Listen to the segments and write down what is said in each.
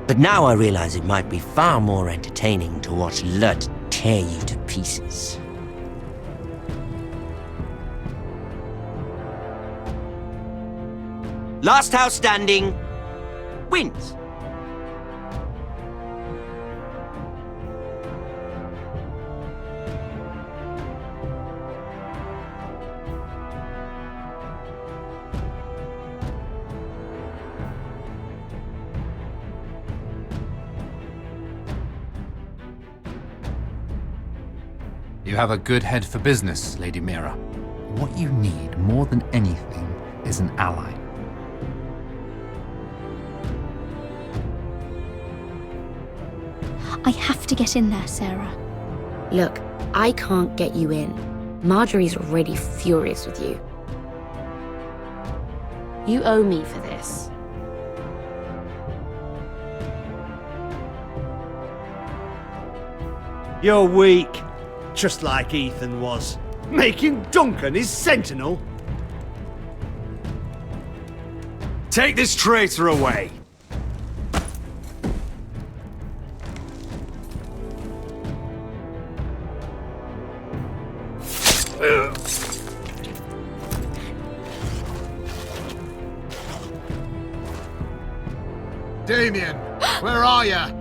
But now I realize it might be far more entertaining to watch Lut tear you to pieces. Last house standing wins. You have a good head for business, Lady Mira. What you need more than anything is an ally. I have to get in there, Sarah. Look, I can't get you in. Marjorie's already furious with you. You owe me for this. You're weak. Just like Ethan was. Making Duncan his sentinel. Take this traitor away. Damien, where are you?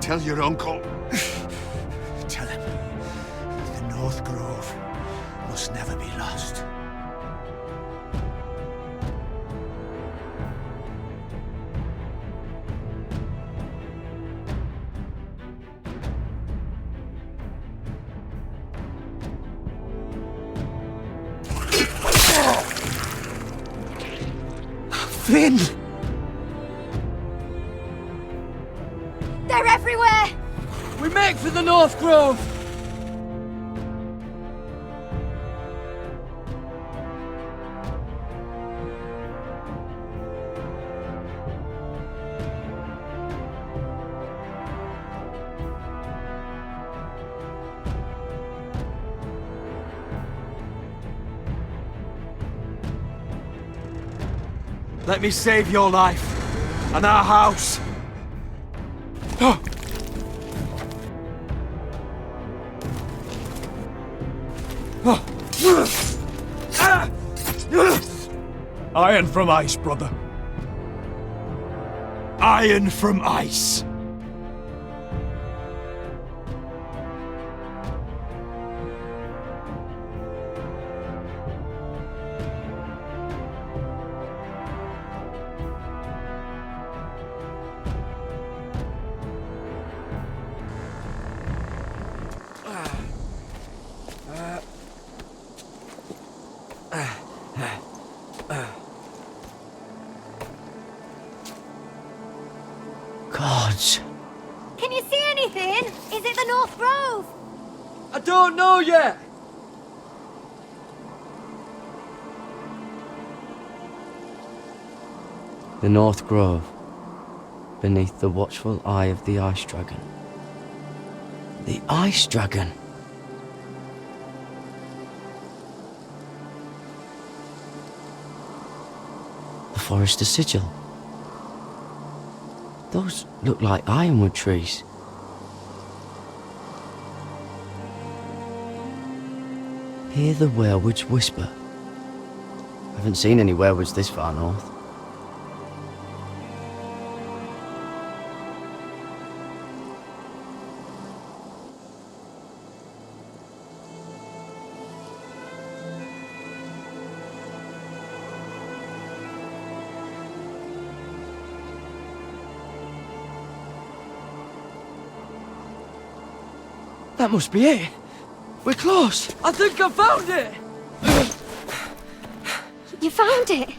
Tell your uncle. Tell him the North Grove must never be lost. Flynn! They're everywhere! We make for the North Grove! Let me save your life and our house. Iron from ice, brother. Iron from ice. Gods. Can you see anything? Is it the North Grove? I don't know yet. The North Grove, beneath the watchful eye of the Ice Dragon. The Ice Dragon? The Forester Sigil. Those look like ironwood trees. Hear the werewoods whisper. Haven't seen any werewoods this far north. That must be it. We're close. I think I found it. You found it?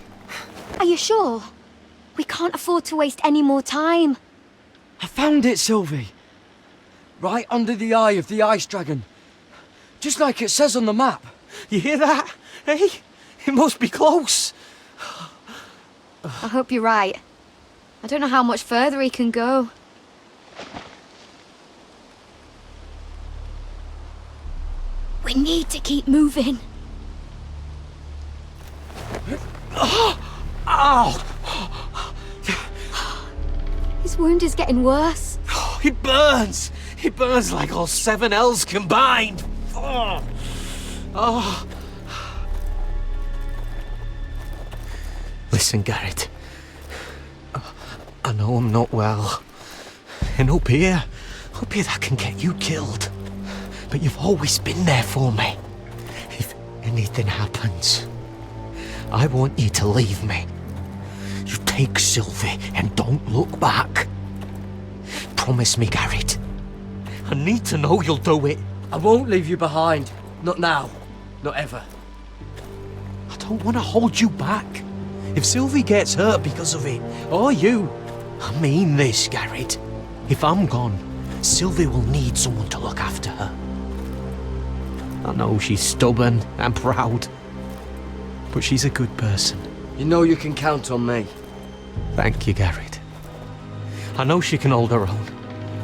Are you sure? We can't afford to waste any more time. I found it, Sylvie. Right under the eye of the Ice Dragon. Just like it says on the map. You hear that? Hey? It must be close. I hope you're right. I don't know how much further he can go. We need to keep moving. Oh! His wound is getting worse. It burns! It burns like all 7 L's combined! Oh! Oh! Listen, Garrett. I know I'm not well. And up here that can get you killed. But you've always been there for me. If anything happens, I want you to leave me. You take Sylvie and don't look back. Promise me, Garrett. I need to know you'll do it. I won't leave you behind. Not now. Not ever. I don't want to hold you back. If Sylvie gets hurt because of it, or you, I mean this, Garrett. If I'm gone, Sylvie will need someone to look after her. I know she's stubborn and proud, but she's a good person. You know you can count on me. Thank you, Garrett. I know she can hold her own,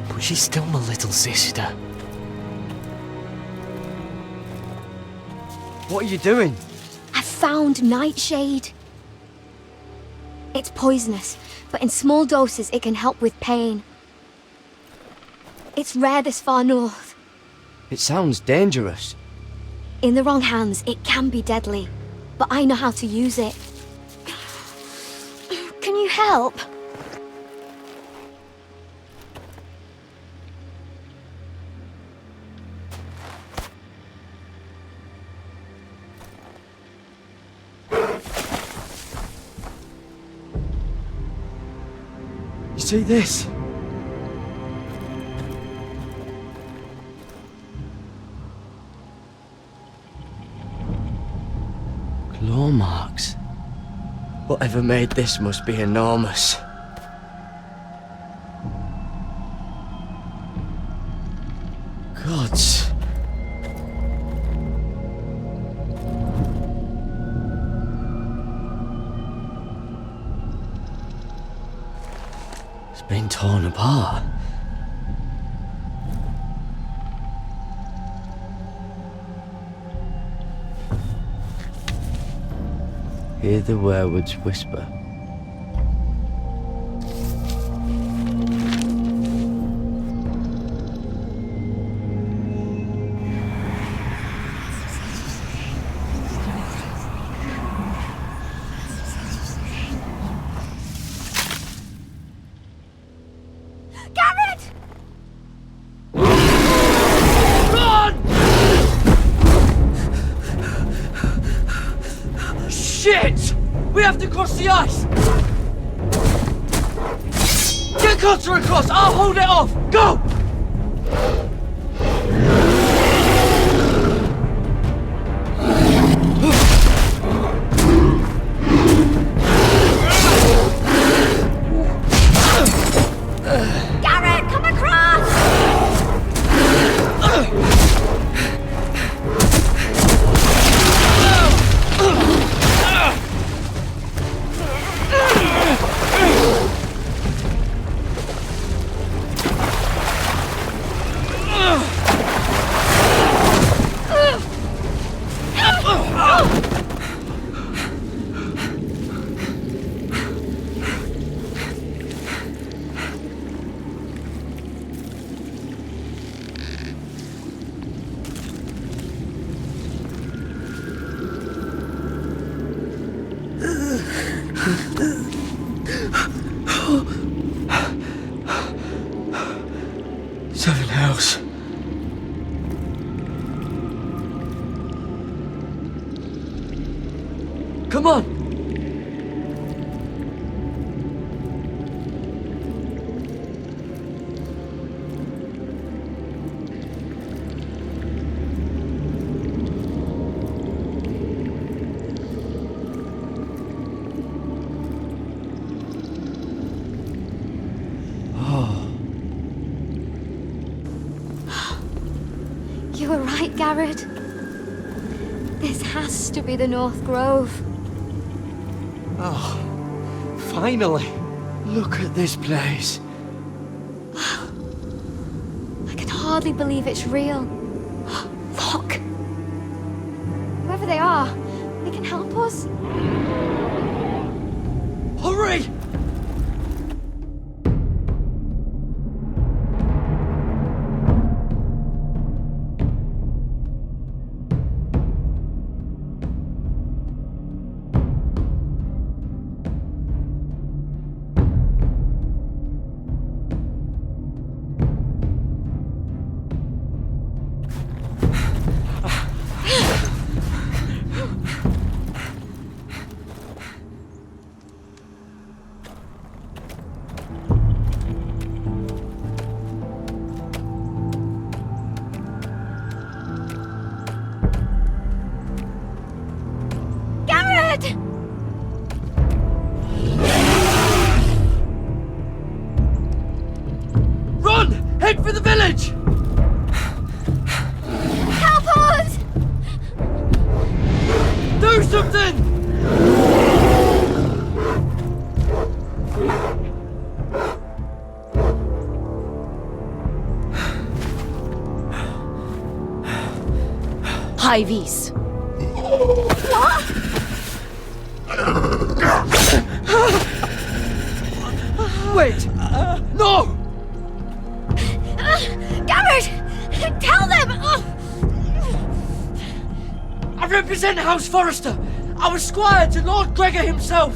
but she's still my little sister. What are you doing? I found Nightshade. It's poisonous, but in small doses it can help with pain. It's rare this far north. It sounds dangerous. In the wrong hands, it can be deadly, but I know how to use it. Can you help? You see this? Claw marks. Whatever made this must be enormous. Gods. It's been torn apart. Hear the werewood's whisper. Garrett! Shit! We have to cross the ice! Get Cotter across! I'll hold it off! Go! Garrett, come across! Seven Hells. Come on! You were right, Garrett. This has to be the North Grove. Finally. Look at this place. I can hardly believe it's real. Look! Whoever they are, they can help us. dead! Run! Head for the village! Help us! Do something! High vis. Wait! No! Garrett! Tell them! I represent House Forrester. I was squire to Lord Gregor himself.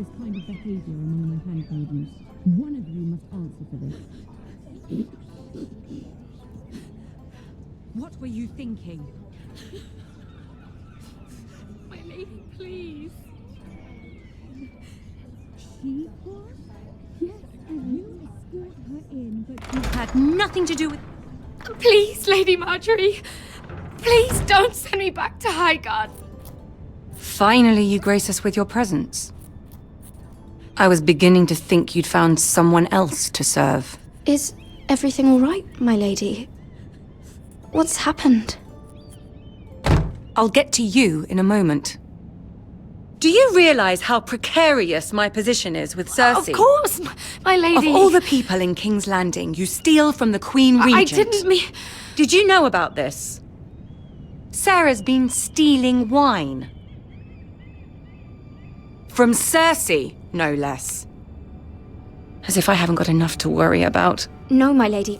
this kind of behavior among my handmaidens. One of you must answer for this. What were you thinking? My lady, please. She was? Yes, and you escort her in, but you had nothing to do with... Please, Lady Marjorie. Please don't send me back to Highgarden. Finally, you grace us with your presence. I was beginning to think you'd found someone else to serve. Is everything all right, my lady? What's happened? I'll get to you in a moment. Do you realize how precarious my position is with Cersei? Of course, my lady. Of all the people in King's Landing, you steal from the Queen Regent. I didn't mean... Did you know about this? Sarah's been stealing wine. From Cersei, no less. As if I haven't got enough to worry about. No, my lady.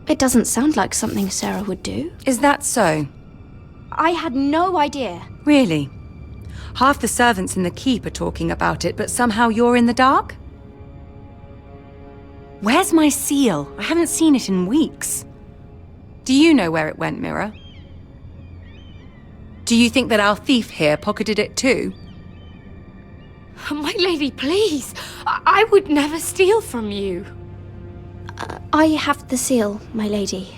It doesn't sound like something Sarah would do. Is that so? I had no idea. Really? Half the servants in the keep are talking about it, but somehow you're in the dark? Where's my seal? I haven't seen it in weeks. Do you know where it went, Mira? Do you think that our thief here pocketed it too? My lady, please. I would never steal from you. I have the seal, my lady.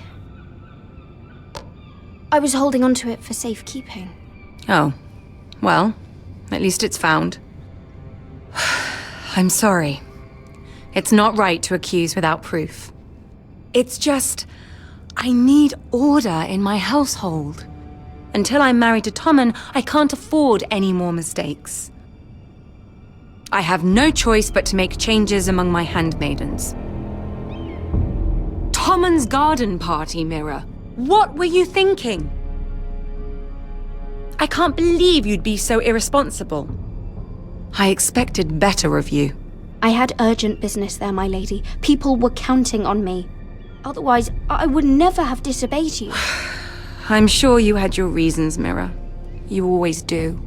I was holding on to it for safekeeping. Oh. Well, at least it's found. I'm sorry. It's not right to accuse without proof. It's just... I need order in my household. Until I'm married to Tommen, I can't afford any more mistakes. I have no choice but to make changes among my handmaidens. Tommen's garden party, Mira. What were you thinking? I can't believe you'd be so irresponsible. I expected better of you. I had urgent business there, my lady. People were counting on me. Otherwise, I would never have disobeyed you. I'm sure you had your reasons, Mira. You always do.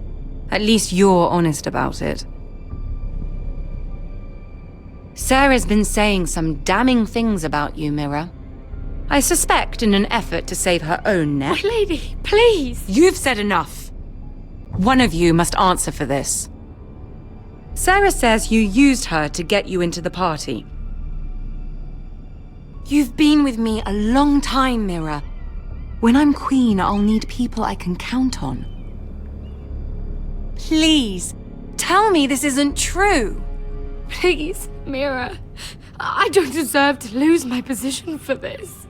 At least you're honest about it. Sarah's been saying some damning things about you, Mira. I suspect in an effort to save her own neck. My lady, please! You've said enough. One of you must answer for this. Sarah says you used her to get you into the party. You've been with me a long time, Mira. When I'm queen, I'll need people I can count on. Please, tell me this isn't true. Please, Mira. I don't deserve to lose my position for this.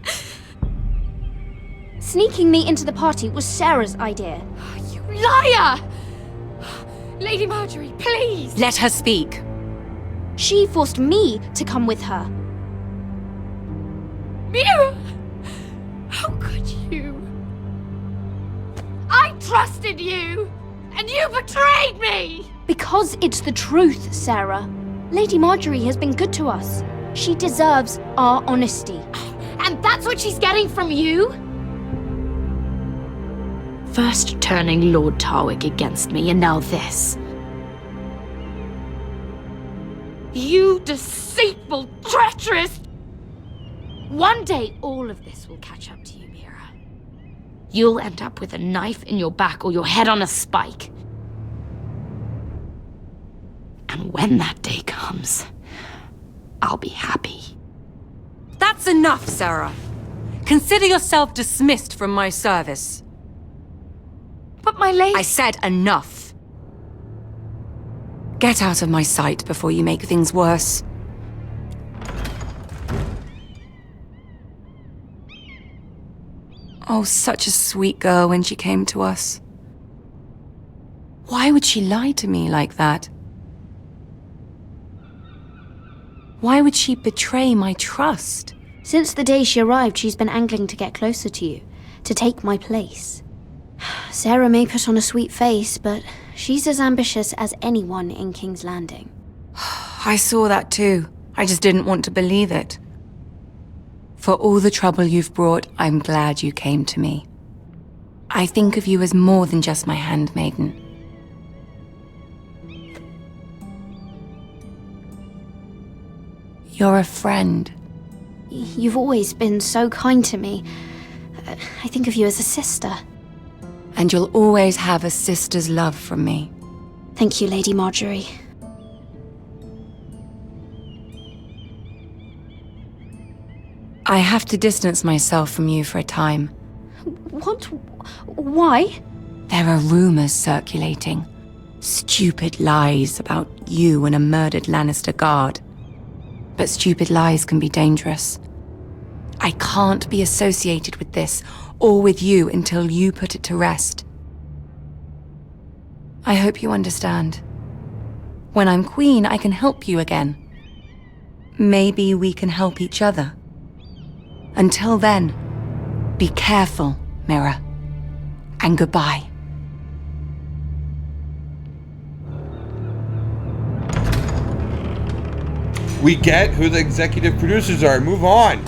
Sneaking me into the party was Sarah's idea. You liar! Lady Marjorie, please! Let her speak. She forced me to come with her. Mira! How could you? I trusted you! And you betrayed me! Because it's the truth, Sarah. Lady Marjorie has been good to us. She deserves our honesty. And that's what she's getting from you? First turning Lord Tarwick against me, and now this. You deceitful, treacherous... One day, all of this will catch up to you, Mira. You'll end up with a knife in your back or your head on a spike. And when that day comes, I'll be happy. That's enough, Sarah. Consider yourself dismissed from my service. But my lady... I said enough. Get out of my sight before you make things worse. Oh, such a sweet girl when she came to us. Why would she lie to me like that? Why would she betray my trust? Since the day she arrived, she's been angling to get closer to you, to take my place. Sarah may put on a sweet face, but she's as ambitious as anyone in King's Landing. I saw that too. I just didn't want to believe it. For all the trouble you've brought, I'm glad you came to me. I think of you as more than just my handmaiden. You're a friend. You've always been so kind to me. I think of you as a sister. And you'll always have a sister's love from me. Thank you, Lady Marjorie. I have to distance myself from you for a time. What? Why? There are rumors circulating. Stupid lies about you and a murdered Lannister guard. But stupid lies can be dangerous. I can't be associated with this, or with you, until you put it to rest. I hope you understand. When I'm queen, I can help you again. Maybe we can help each other. Until then, be careful, Mira. And goodbye. We get who the executive producers are. Move on.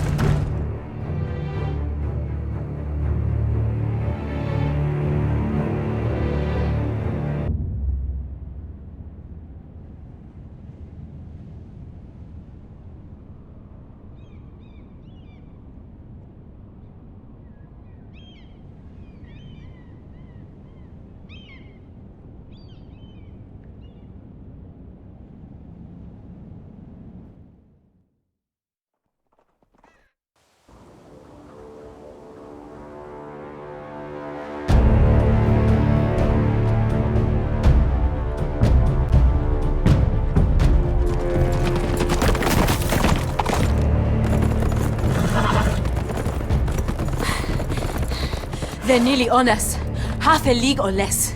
They're nearly on us. half a league or less.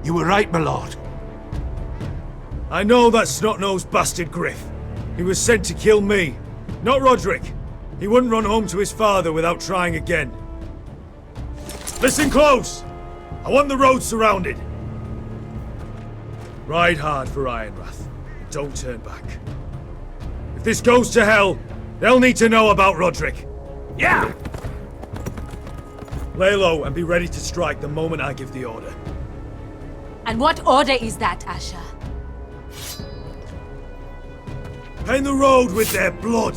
You were right, my lord. I know that snot-nosed bastard Griff. He was sent to kill me, not Roderick. He wouldn't run home to his father without trying again. Listen close! I want the road surrounded. Ride hard for Ironrath, and don't turn back. If this goes to hell, they'll need to know about Roderick. Yeah! Lay low and be ready to strike the moment I give the order. And what order is that, Asher? Paint the road with their blood!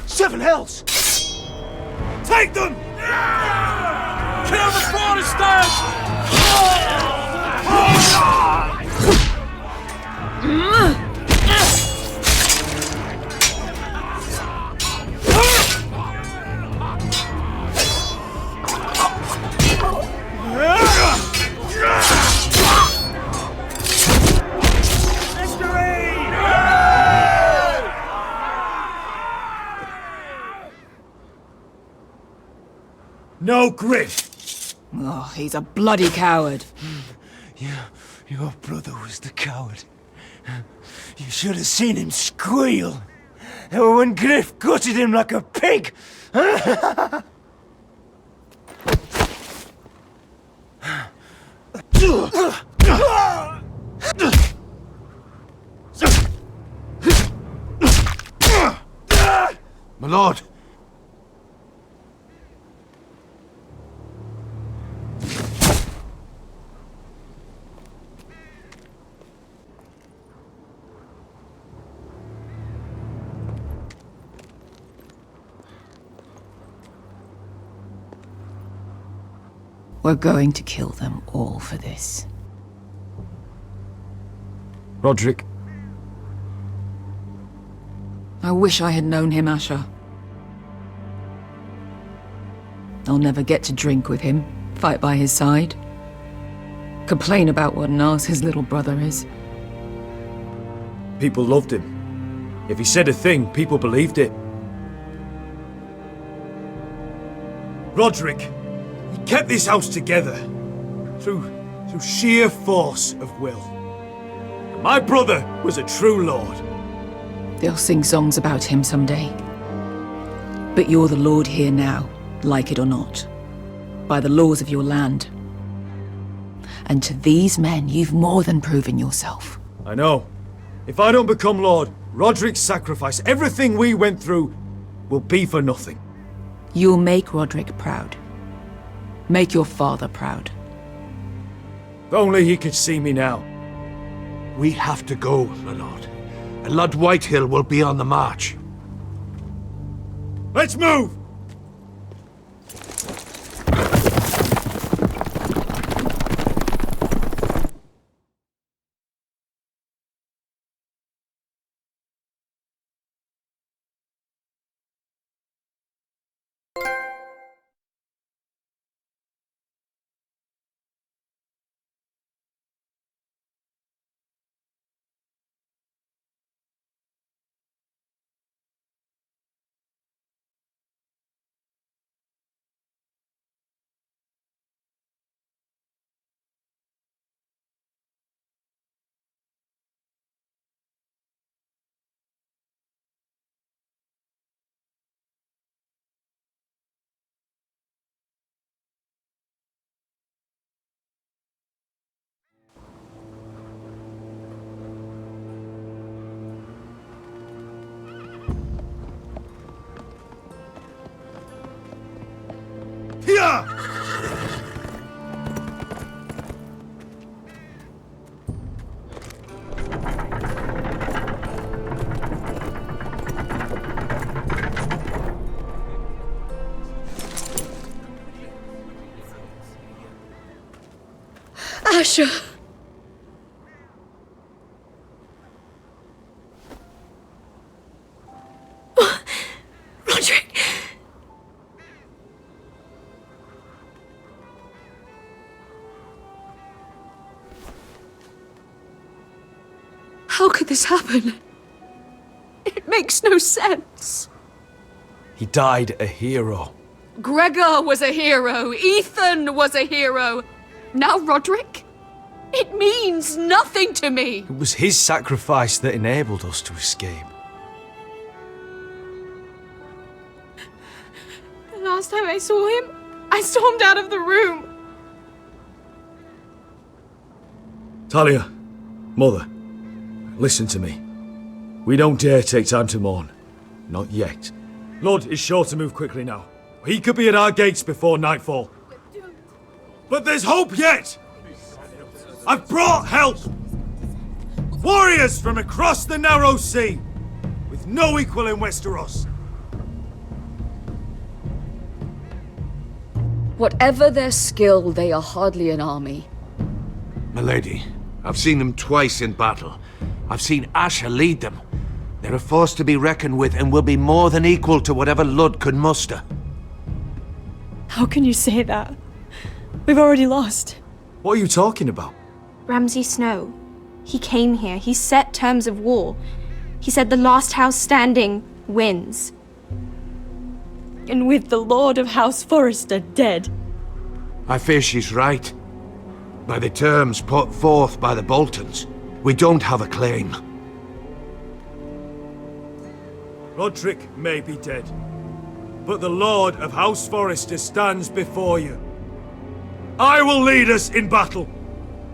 Seven hells! Take them! Kill the Protestants! No Griff! Oh, he's a bloody coward. Your brother was the coward. You should have seen him squeal. When Griff gutted him like a pig. My lord. We're going to kill them all for this. Roderick. I wish I had known him, Asher. I'll never get to drink with him, fight by his side, complain about what an arse his little brother is. People loved him. If he said a thing, people believed it. Roderick, he kept this house together through sheer force of will. My brother was a true lord. They'll sing songs about him someday. But you're the lord here now, like it or not, by the laws of your land. And to these men, you've more than proven yourself. I know. If I don't become lord, Roderick's sacrifice, everything we went through, will be for nothing. You'll make Roderick proud. Make your father proud. If only he could see me now. We have to go, my lord. And Lord Whitehill will be on the march. Let's move! Here! Asher! Roderick! How could this happen? It makes no sense. He died a hero. Gregor was a hero. Ethan was a hero. Now Roderick? It means nothing to me. It was his sacrifice that enabled us to escape. The last time I saw him, I stormed out of the room. Talia, Mother, listen to me. We don't dare take time to mourn. Not yet. Lud is sure to move quickly now. He could be at our gates before nightfall. But there's hope yet! I've brought help! Warriors from across the narrow sea, with no equal in Westeros. Whatever their skill, they are hardly an army. Milady, I've seen them twice in battle. I've seen Asher lead them. They're a force to be reckoned with and will be more than equal to whatever Lud could muster. How can you say that? We've already lost. What are you talking about? Ramsay Snow. He came here. He set terms of war. He said the last house standing wins. And with the Lord of House Forrester dead. I fear she's right. By the terms put forth by the Boltons, we don't have a claim. Roderick may be dead, but the Lord of House Forrester stands before you. I will lead us in battle.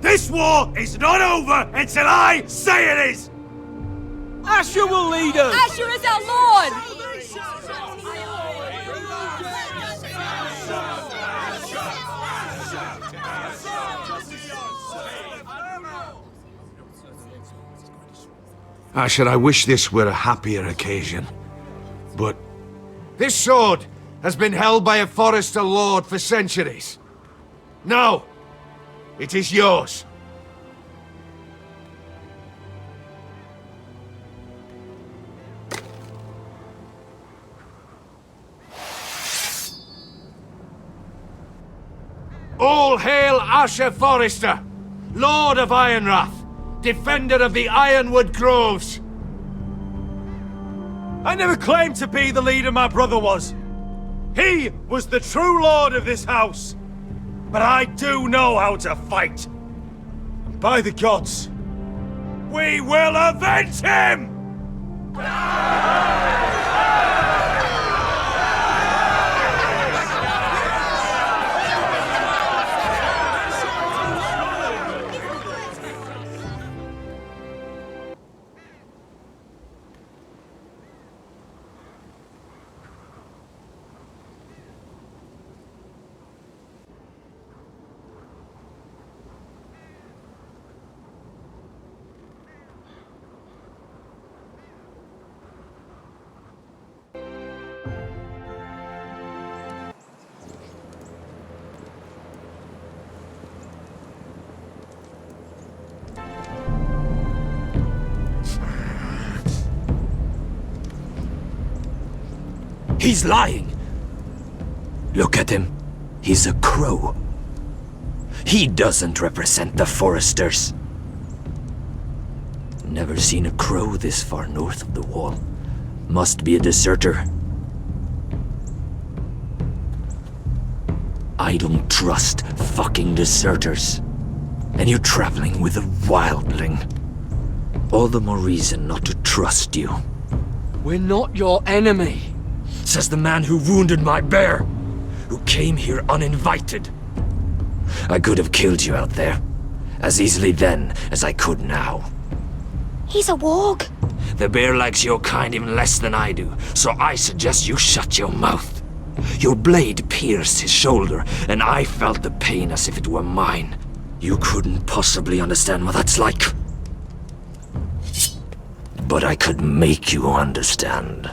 This war is not over until I say it is! Asher will lead us! Asher is our Lord! Asher, I wish this were a happier occasion. But this sword has been held by a Forrester lord for centuries. Now, it is yours. All hail Asher Forrester, Lord of Ironrath, defender of the Ironwood Groves. I never claimed to be the leader my brother was. He was the true lord of this house. But I do know how to fight. And by the gods, we will avenge him! He's lying. Look at him. He's a crow. He doesn't represent the Forresters. Never seen a crow this far north of the wall. Must be a deserter. I don't trust fucking deserters. And you're traveling with a wildling. All the more reason not to trust you. We're not your enemy, says the man who wounded my bear, who came here uninvited. I could have killed you out there, as easily then as I could now. He's a warg. The bear likes your kind even less than I do, so I suggest you shut your mouth. Your blade pierced his shoulder, and I felt the pain as if it were mine. You couldn't possibly understand what that's like. But I could make you understand.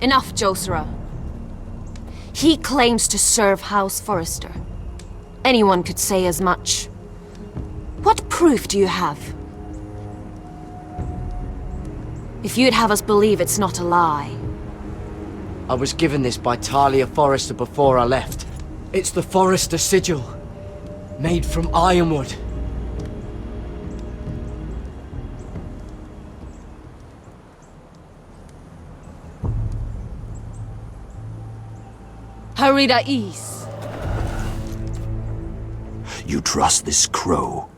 Enough, Josera. He claims to serve House Forrester. Anyone could say as much. What proof do you have? If you'd have us believe it's not a lie. I was given this by Talia Forrester before I left. It's the Forrester sigil, made from ironwood. Margarita is. You trust this crow?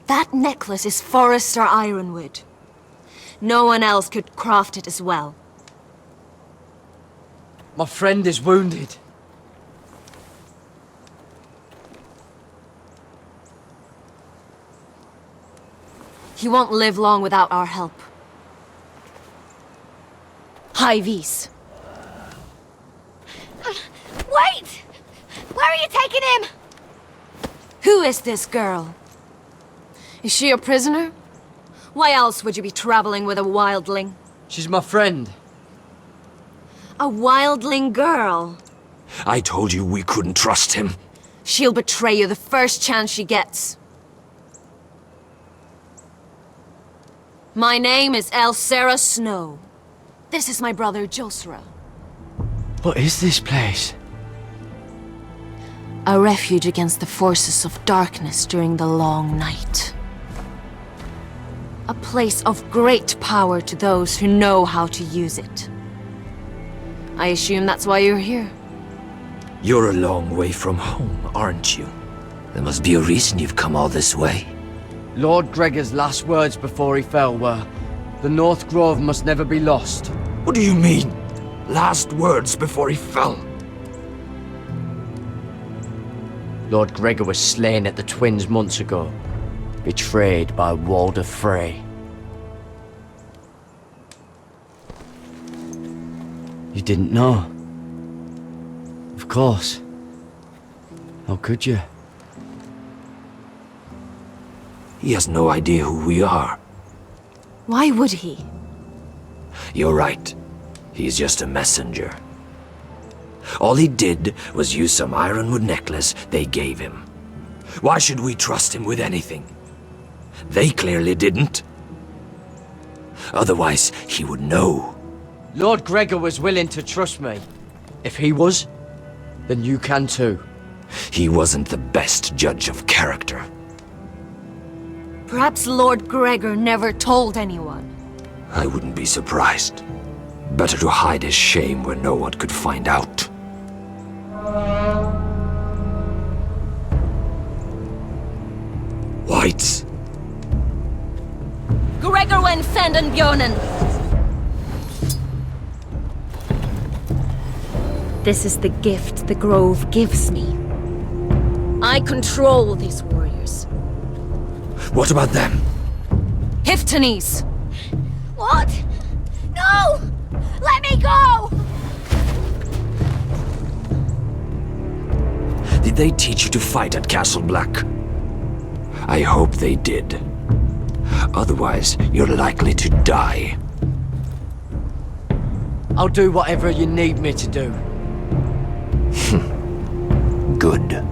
That necklace is Forrester Ironwood. No one else could craft it as well. My friend is wounded. He won't live long without our help. High vis. Wait! Where are you taking him? Who is this girl? Is she a prisoner? Why else would you be traveling with a wildling? She's my friend. A wildling girl? I told you we couldn't trust him. She'll betray you the first chance she gets. My name is Elsera Snow. This is my brother Josra. What is this place? A refuge against the forces of darkness during the long night. A place of great power to those who know how to use it. I assume that's why you're here. You're a long way from home, aren't you? There must be a reason you've come all this way. Lord Gregor's last words before he fell were, "The North Grove must never be lost." What do you mean? Last words before he fell? Lord Gregor was slain at the Twins months ago, betrayed by Walder Frey. You didn't know? Of course. How could you? He has no idea who we are. Why would he? You're right. He's just a messenger. All he did was use some ironwood necklace they gave him. Why should we trust him with anything? They clearly didn't. Otherwise, he would know. Lord Gregor was willing to trust me. If he was, then you can too. He wasn't the best judge of character. Perhaps Lord Gregor never told anyone. I wouldn't be surprised. Better to hide his shame where no one could find out. Whites. Gregor wen senden Björnen! This is the gift the Grove gives me. I control these warriors. What about them? Hiftanes! What? No! Let me go! Did they teach you to fight at Castle Black? I hope they did. Otherwise, you're likely to die. I'll do whatever you need me to do. Good.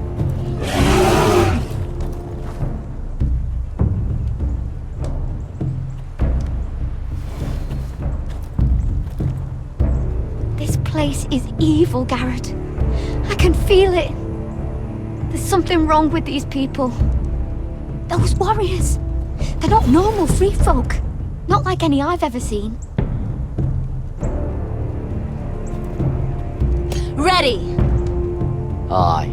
This place is evil, Garrett. I can feel it. There's something wrong with these people. Those warriors. They're not normal free folk. Not like any I've ever seen. Ready! Aye.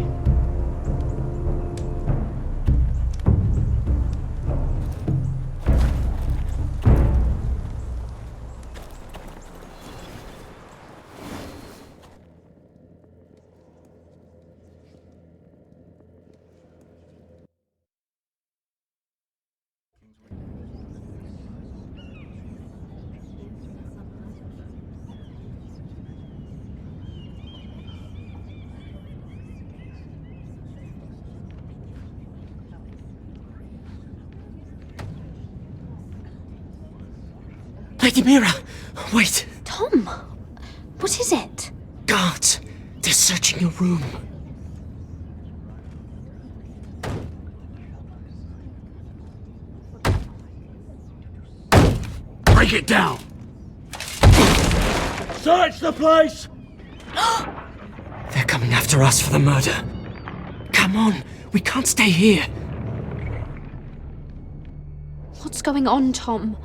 Lady Mira, wait. Tom, what is it? Guards, they're searching your room. Break it down! Search the place! They're coming after us for the murder. Come on, we can't stay here. What's going on, Tom?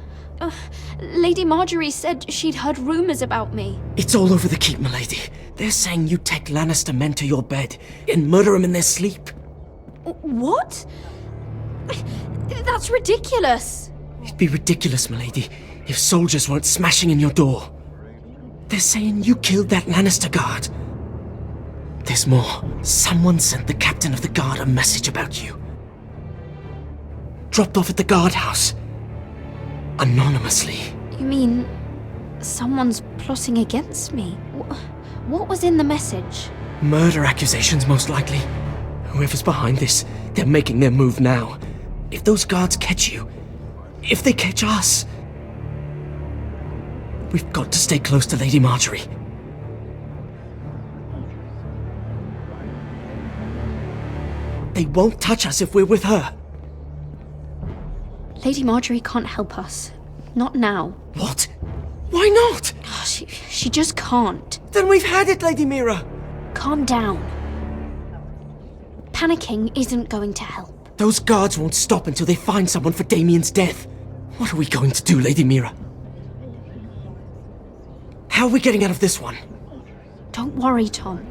Lady Marjorie said she'd heard rumors about me. It's all over the keep, milady. They're saying you take Lannister men to your bed and murder them in their sleep. What? That's ridiculous. It'd be ridiculous, milady, if soldiers weren't smashing in your door. They're saying you killed that Lannister guard. There's more. Someone sent the captain of the guard a message about you. Dropped off at the guardhouse. Anonymously. You mean someone's plotting against me? What was in the message? Murder accusations, most likely. Whoever's behind this, they're making their move now. If those guards catch you, if they catch us, we've got to stay close to Lady Marjorie. They won't touch us if we're with her. Lady Marjorie can't help us. Not now. What? Why not? She just can't. Then we've had it, Lady Mira. Calm down. Panicking isn't going to help. Those guards won't stop until they find someone for Damien's death. What are we going to do, Lady Mira? How are we getting out of this one? Don't worry, Tom.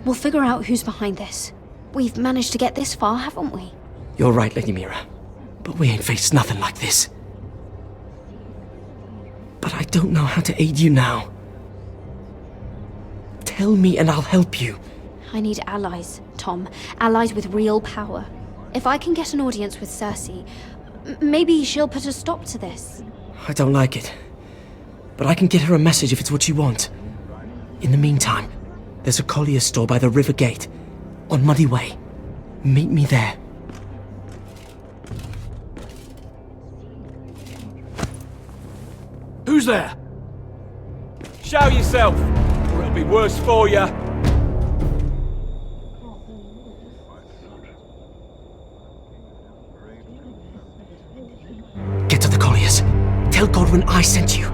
We'll figure out who's behind this. We've managed to get this far, haven't we? You're right, Lady Mira. But we ain't faced nothing like this. But I don't know how to aid you now. Tell me and I'll help you. I need allies, Tom. Allies with real power. If I can get an audience with Cersei, maybe she'll put a stop to this. I don't like it. But I can get her a message if it's what you want. In the meantime, there's a collier's store by the river gate, on Muddy Way. Meet me there. Who's there? Show yourself, or it'll be worse for you. Get to the colliers. Tell Godwyn I sent you.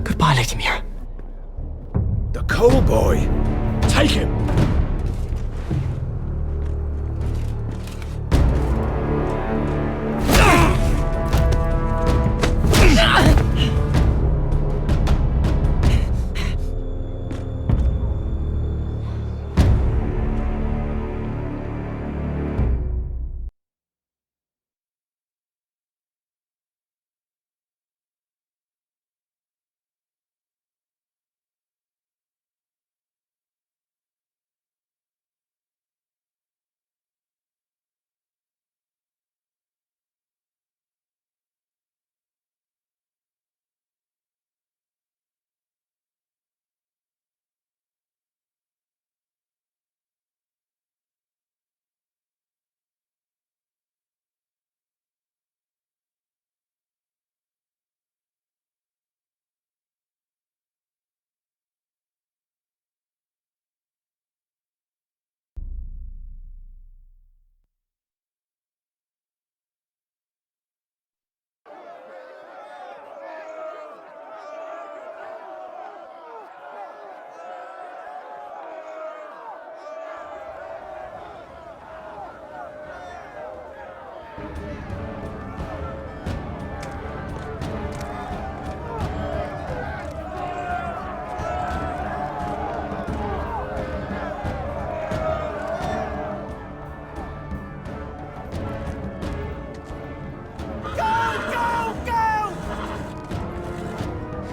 Goodbye, Lady Mira. The Cole boy. Take him.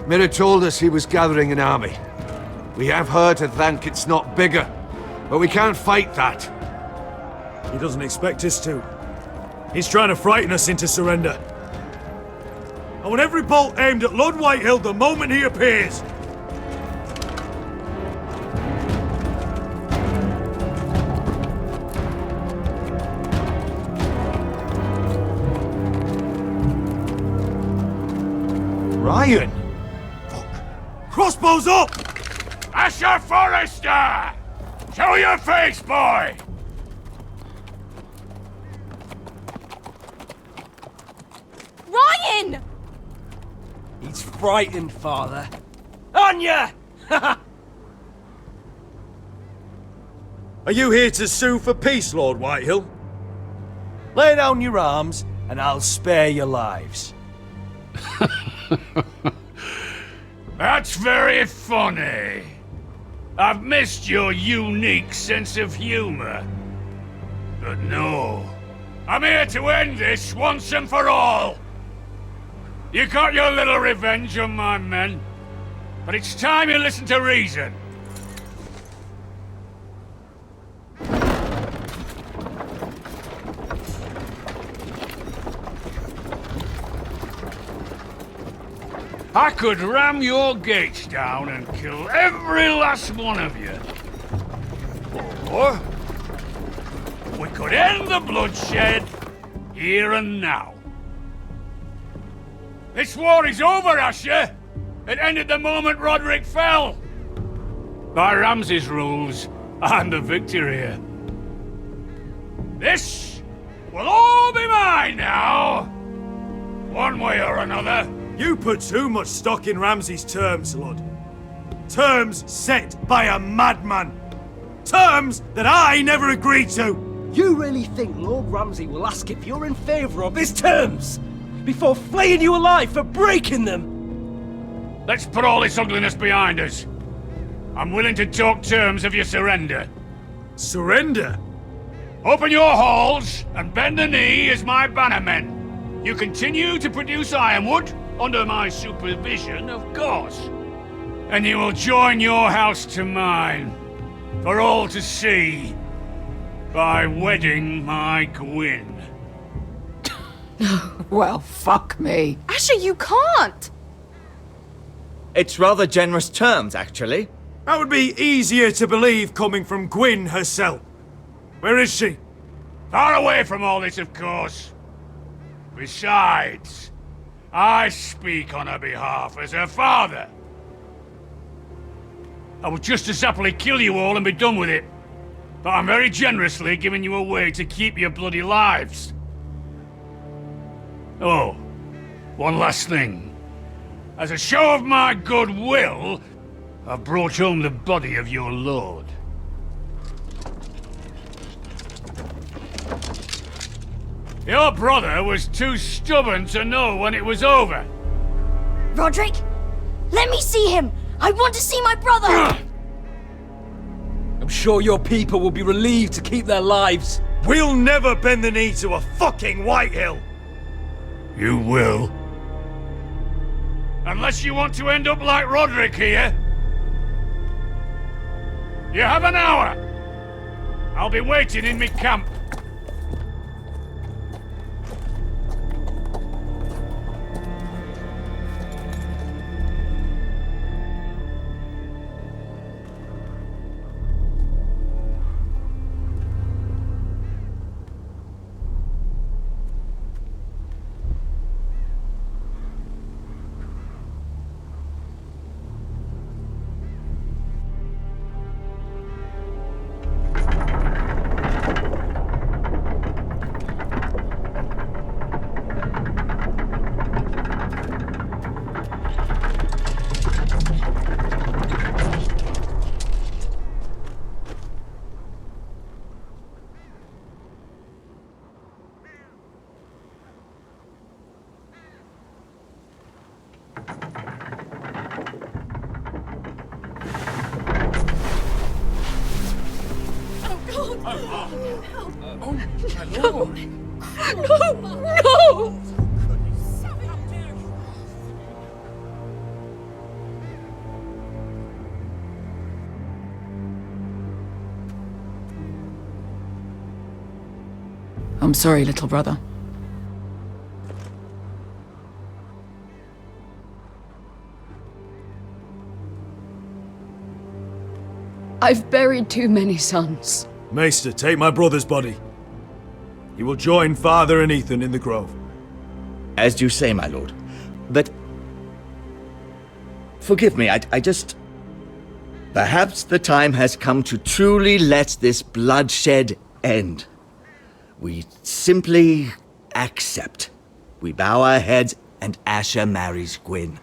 Mira told us he was gathering an army. We have her to thank it's not bigger, but we can't fight that. He doesn't expect us to. He's trying to frighten us into surrender. I want every bolt aimed at Lord Whitehill the moment he appears. Ryan! Crossbows up! Asher Forrester! Show your face, boy! Ryan! He's frightened, father. Anya! Are you here to sue for peace, Lord Whitehill? Lay down your arms and I'll spare your lives. That's very funny. I've missed your unique sense of humor. But no, I'm here to end this once and for all. You got your little revenge on my men, but it's time you listen to reason. I could ram your gates down and kill every last one of you. Or we could end the bloodshed here and now. This war is over, Asher. It ended the moment Roderick fell. By Ramsay's rules, I'm the victor here. This will all be mine now. One way or another. You put too much stock in Ramsay's terms, Lord. Terms set by a madman. Terms that I never agreed to. You really think Lord Ramsay will ask if you're in favour of his terms before flaying you alive for breaking them? Let's put all this ugliness behind us. I'm willing to talk terms of your surrender. Surrender? Open your halls and bend the knee as my bannermen. You continue to produce ironwood, under my supervision, of course. And you will join your house to mine, for all to see, by wedding my Gwyn. Well, fuck me. Asher, you can't! It's rather generous terms, actually. That would be easier to believe coming from Gwyn herself. Where is she? Far away from all this, of course. Besides, I speak on her behalf as her father. I would just as happily kill you all and be done with it. But I'm very generously giving you away to keep your bloody lives. Oh, one last thing. As a show of my goodwill, I've brought home the body of your lord. Your brother was too stubborn to know when it was over. Roderick, let me see him. I want to see my brother. I'm sure your people will be relieved to keep their lives. We'll never bend the knee to a fucking Whitehill. You will. Unless you want to end up like Roderick here. You have an hour. I'll be waiting in my camp. No! I'm sorry, little brother. I've buried too many sons. Maester, take my brother's body. He will join Father and Ethan in the grove. As you say, my lord. But... forgive me, I just... Perhaps the time has come to truly let this bloodshed end. We simply accept. We bow our heads and Asher marries Gwyn.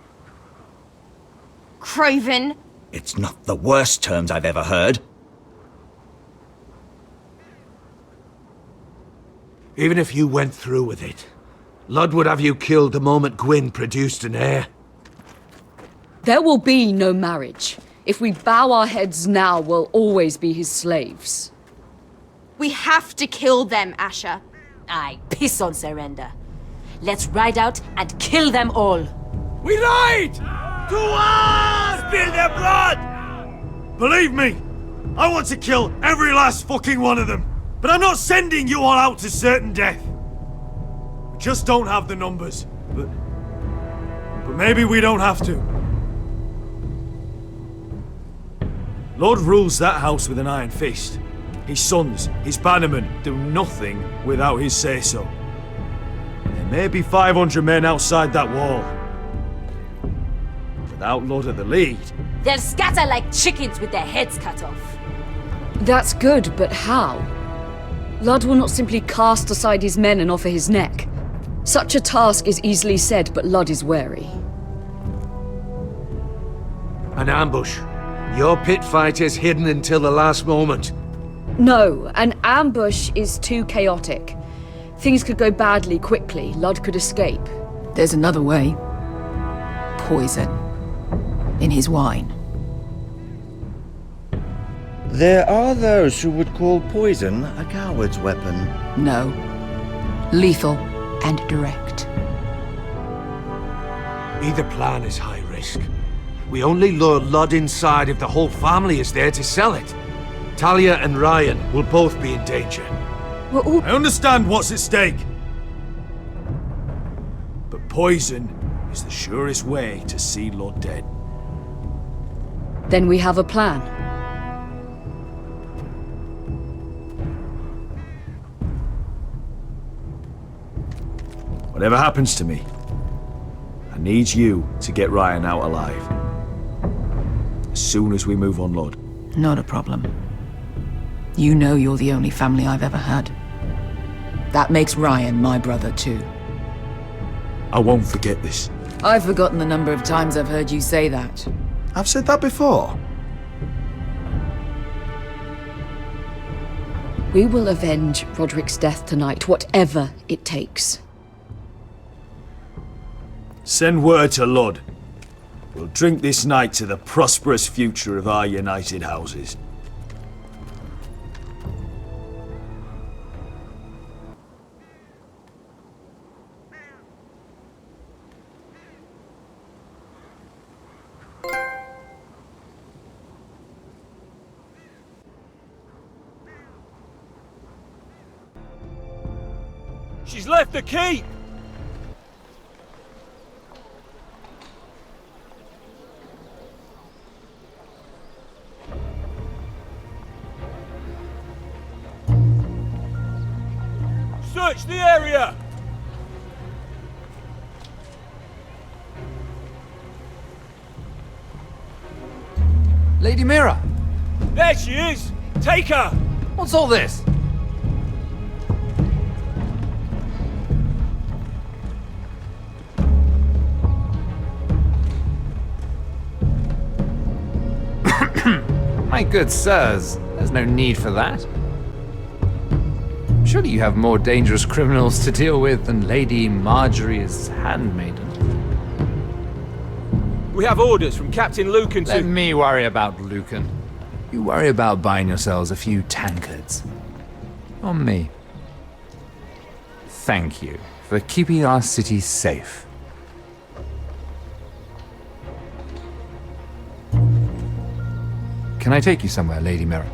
Craven! It's not the worst terms I've ever heard. Even if you went through with it, Lud would have you killed the moment Gwyn produced an heir. There will be no marriage. If we bow our heads now, we'll always be his slaves. We have to kill them, Asher. I piss on surrender. Let's ride out and kill them all. We lied! To us! Spill their blood! Believe me, I want to kill every last fucking one of them. But I'm not sending you all out to certain death. We just don't have the numbers. But maybe we don't have to. Lord rules that house with an iron fist. His sons, his bannermen, do nothing without his say-so. There may be 500 men outside that wall. Without Lord at the lead... They'll scatter like chickens with their heads cut off. That's good, but how? Lud will not simply cast aside his men and offer his neck. Such a task is easily said, but Lud is wary. An ambush. Your pit fight is hidden until the last moment. No, an ambush is too chaotic. Things could go badly quickly. Lud could escape. There's another way. Poison. In his wine. There are those who would call poison a coward's weapon. No. Lethal and direct. Either plan is high risk. We only lure Lud inside if the whole family is there to sell it. Talia and Ryan will both be in danger. I understand what's at stake. But poison is the surest way to see Lud dead. Then we have a plan. Whatever happens to me, I need you to get Ryan out alive. As soon as we move on Lud. Not a problem. You know you're the only family I've ever had. That makes Ryan my brother too. I won't forget this. I've forgotten the number of times I've heard you say that. I've said that before. We will avenge Roderick's death tonight, whatever it takes. Send word to Lud. We'll drink this night to the prosperous future of our united houses. She's left the keep! Search the area! Lady Mira! There she is! Take her! What's all this? My good sirs, there's no need for that. Surely you have more dangerous criminals to deal with than Lady Marjorie's handmaiden. We have orders from Captain Lucan to... Let me worry about Lucan. You worry about buying yourselves a few tankards. On me. Thank you for keeping our city safe. Can I take you somewhere, Lady Mira?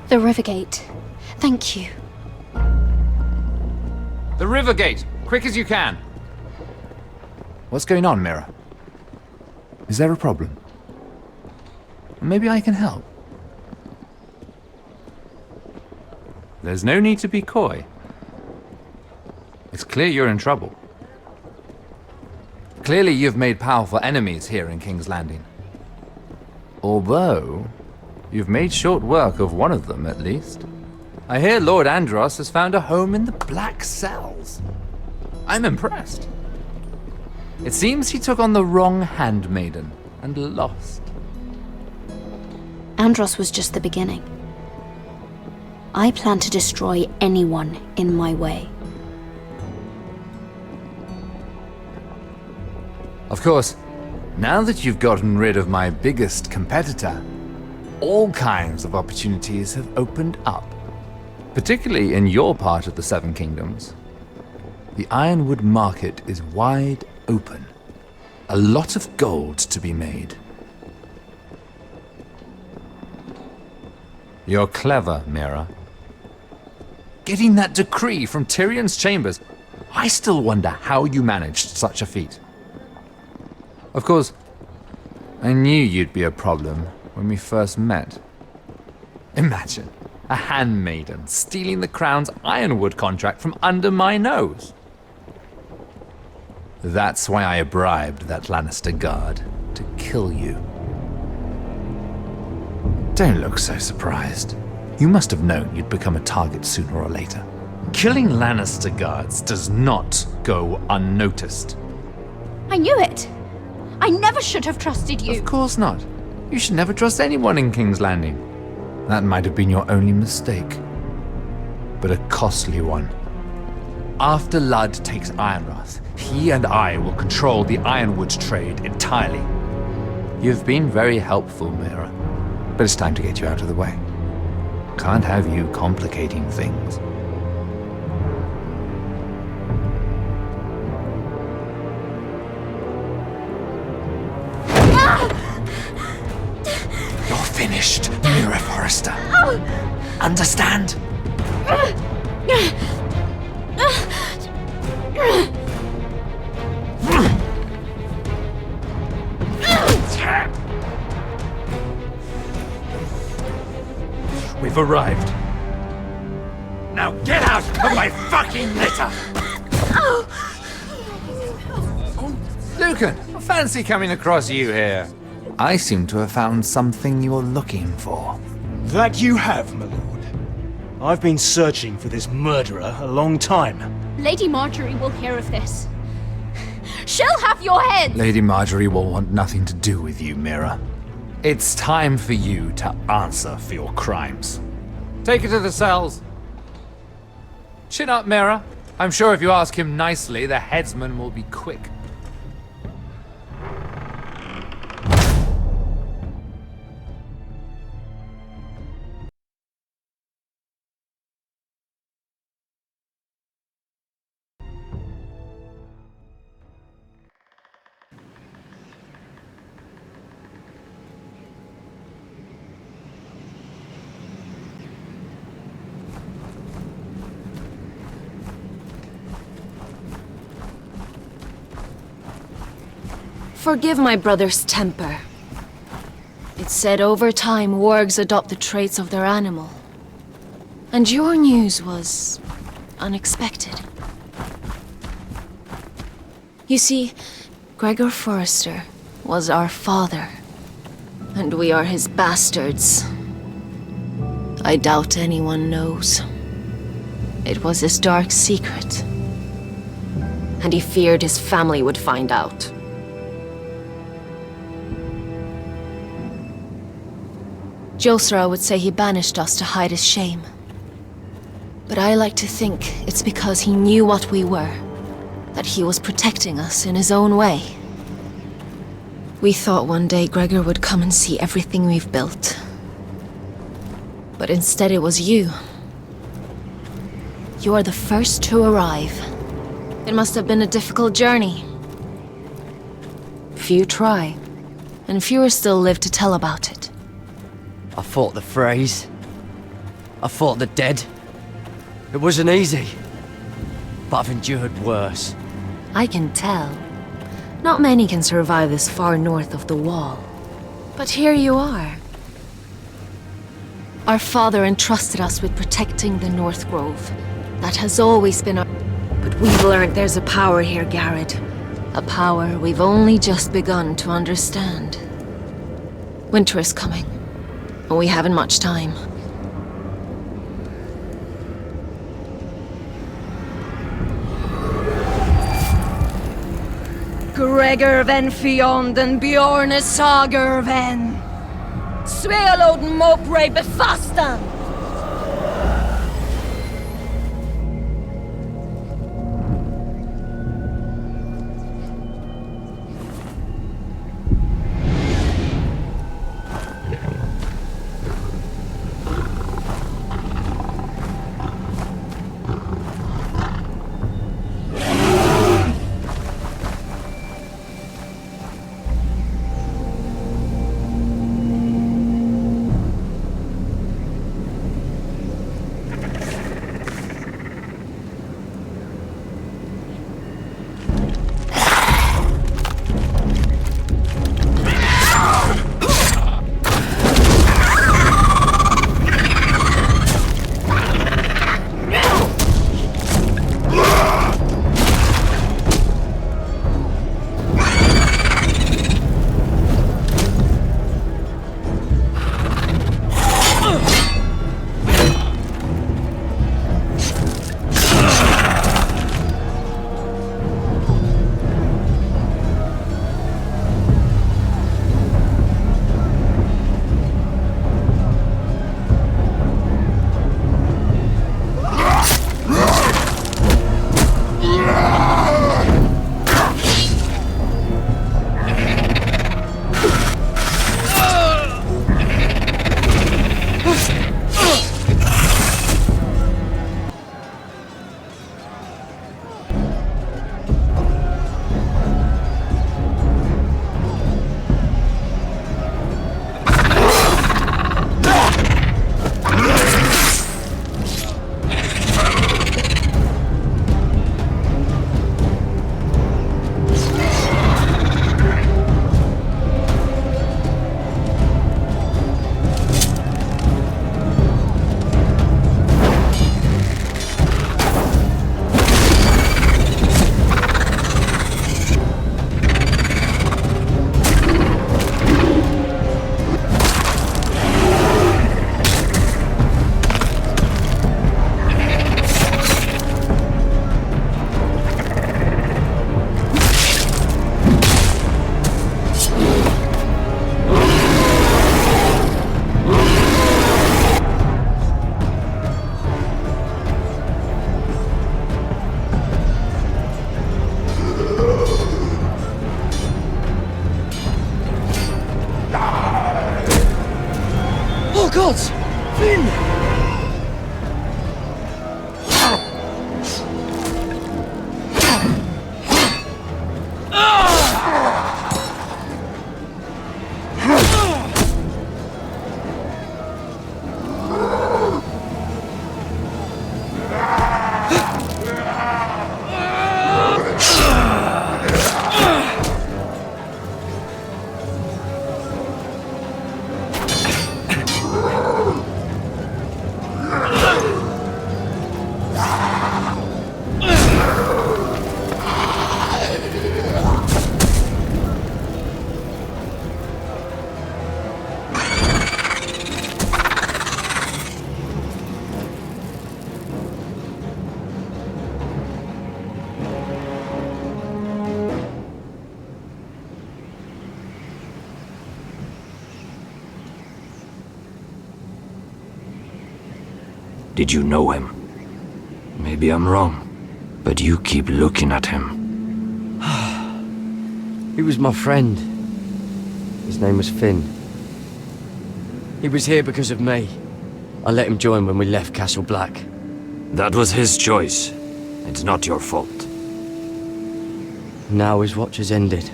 The Rivergate. Thank you. The Rivergate! Quick as you can! What's going on, Mira? Is there a problem? Maybe I can help. There's no need to be coy. It's clear you're in trouble. Clearly you've made powerful enemies here in King's Landing. Although, you've made short work of one of them, at least. I hear Lord Andros has found a home in the Black Cells. I'm impressed. It seems he took on the wrong handmaiden and lost. Andros was just the beginning. I plan to destroy anyone in my way. Of course, now that you've gotten rid of my biggest competitor, all kinds of opportunities have opened up. Particularly in your part of the Seven Kingdoms. The Ironwood market is wide open. A lot of gold to be made. You're clever, Mira. Getting that decree from Tyrion's chambers, I still wonder how you managed such a feat. Of course, I knew you'd be a problem when we first met. Imagine a handmaiden stealing the crown's Ironwood contract from under my nose. That's why I bribed that Lannister guard to kill you. Don't look so surprised. You must have known you'd become a target sooner or later. Killing Lannister guards does not go unnoticed. I knew it! I never should have trusted you! Of course not. You should never trust anyone in King's Landing. That might have been your only mistake. But a costly one. After Ludd takes Ironrath, he and I will control the Ironwood trade entirely. You've been very helpful, Mira. But it's time to get you out of the way. Can't have you complicating things. You're finished, Mira Forrester. Understand? We've arrived. Now get out of my fucking litter! Lucan, I fancy coming across you here. I seem to have found something you're looking for. That you have, my lord. I've been searching for this murderer a long time. Lady Marjorie will hear of this. She'll have your head! Lady Marjorie will want nothing to do with you, Mira. It's time for you to answer for your crimes. Take her to the cells. Chin up, Mira. I'm sure if you ask him nicely, the headsman will be quick. Forgive my brother's temper. It's said over time wargs adopt the traits of their animal. And your news was unexpected. You see, Gregor Forrester was our father, and we are his bastards. I doubt anyone knows. It was his dark secret, and he feared his family would find out. Josra would say he banished us to hide his shame. But I like to think it's because he knew what we were, that he was protecting us in his own way. We thought one day Gregor would come and see everything we've built. But instead it was you. You are the first to arrive. It must have been a difficult journey. Few try, and fewer still live to tell about it. I fought the Freys. I fought the dead. It wasn't easy. But I've endured worse. I can tell. Not many can survive this far north of the Wall. But here you are. Our father entrusted us with protecting the North Grove. That has always been our... But we've learned there's a power here, Garrett. A power we've only just begun to understand. Winter is coming. And we haven't much time. Regerven Fiondan Bjorne Sagerven. Svealoden Mopre Befastan. gods! Finn! Did you know him? Maybe I'm wrong, but you keep looking at him. He was my friend. His name was Finn. He was here because of me. I let him join when we left Castle Black. That was his choice. It's not your fault. Now his watch has ended.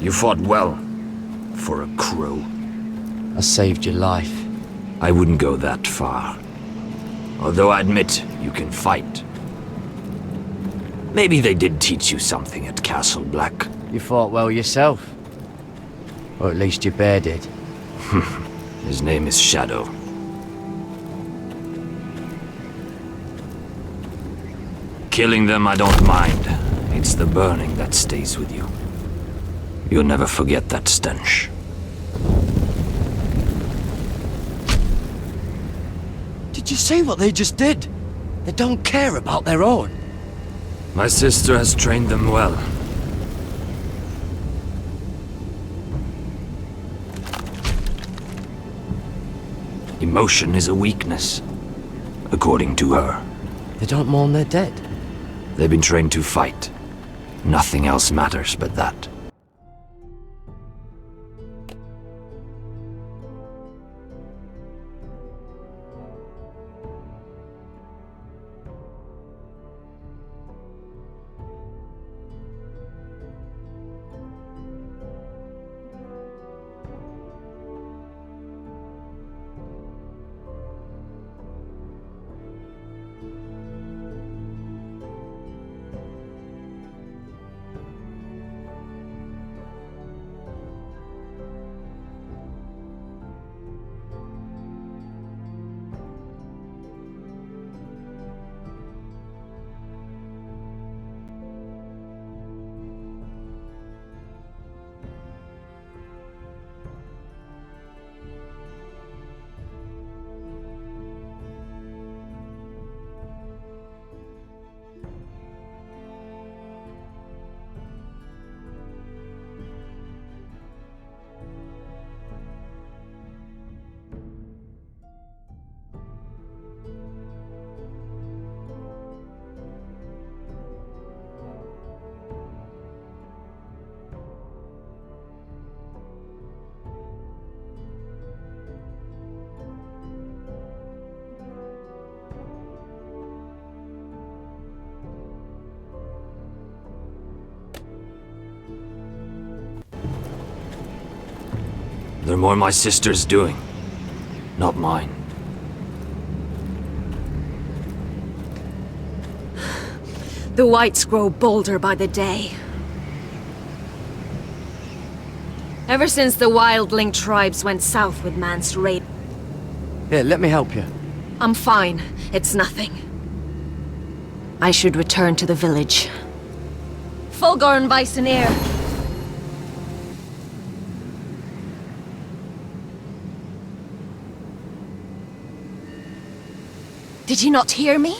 You fought well, for a crow. I saved your life. I wouldn't go that far. Although I admit, you can fight. Maybe they did teach you something at Castle Black. You fought well yourself. Or at least your bear did. His name is Shadow. Killing them I don't mind. It's the burning that stays with you. You'll never forget that stench. Did you see what they just did? They don't care about their own. My sister has trained them well. Emotion is a weakness, according to her. They don't mourn their dead. They've been trained to fight. Nothing else matters but that. They're more my sister's doing, not mine. The whites grow bolder by the day. Ever since the wildling tribes went south with Mance Rayder. Here, let me help you. I'm fine. It's nothing. I should return to the village. Fulgur and Vysenir. Did you not hear me?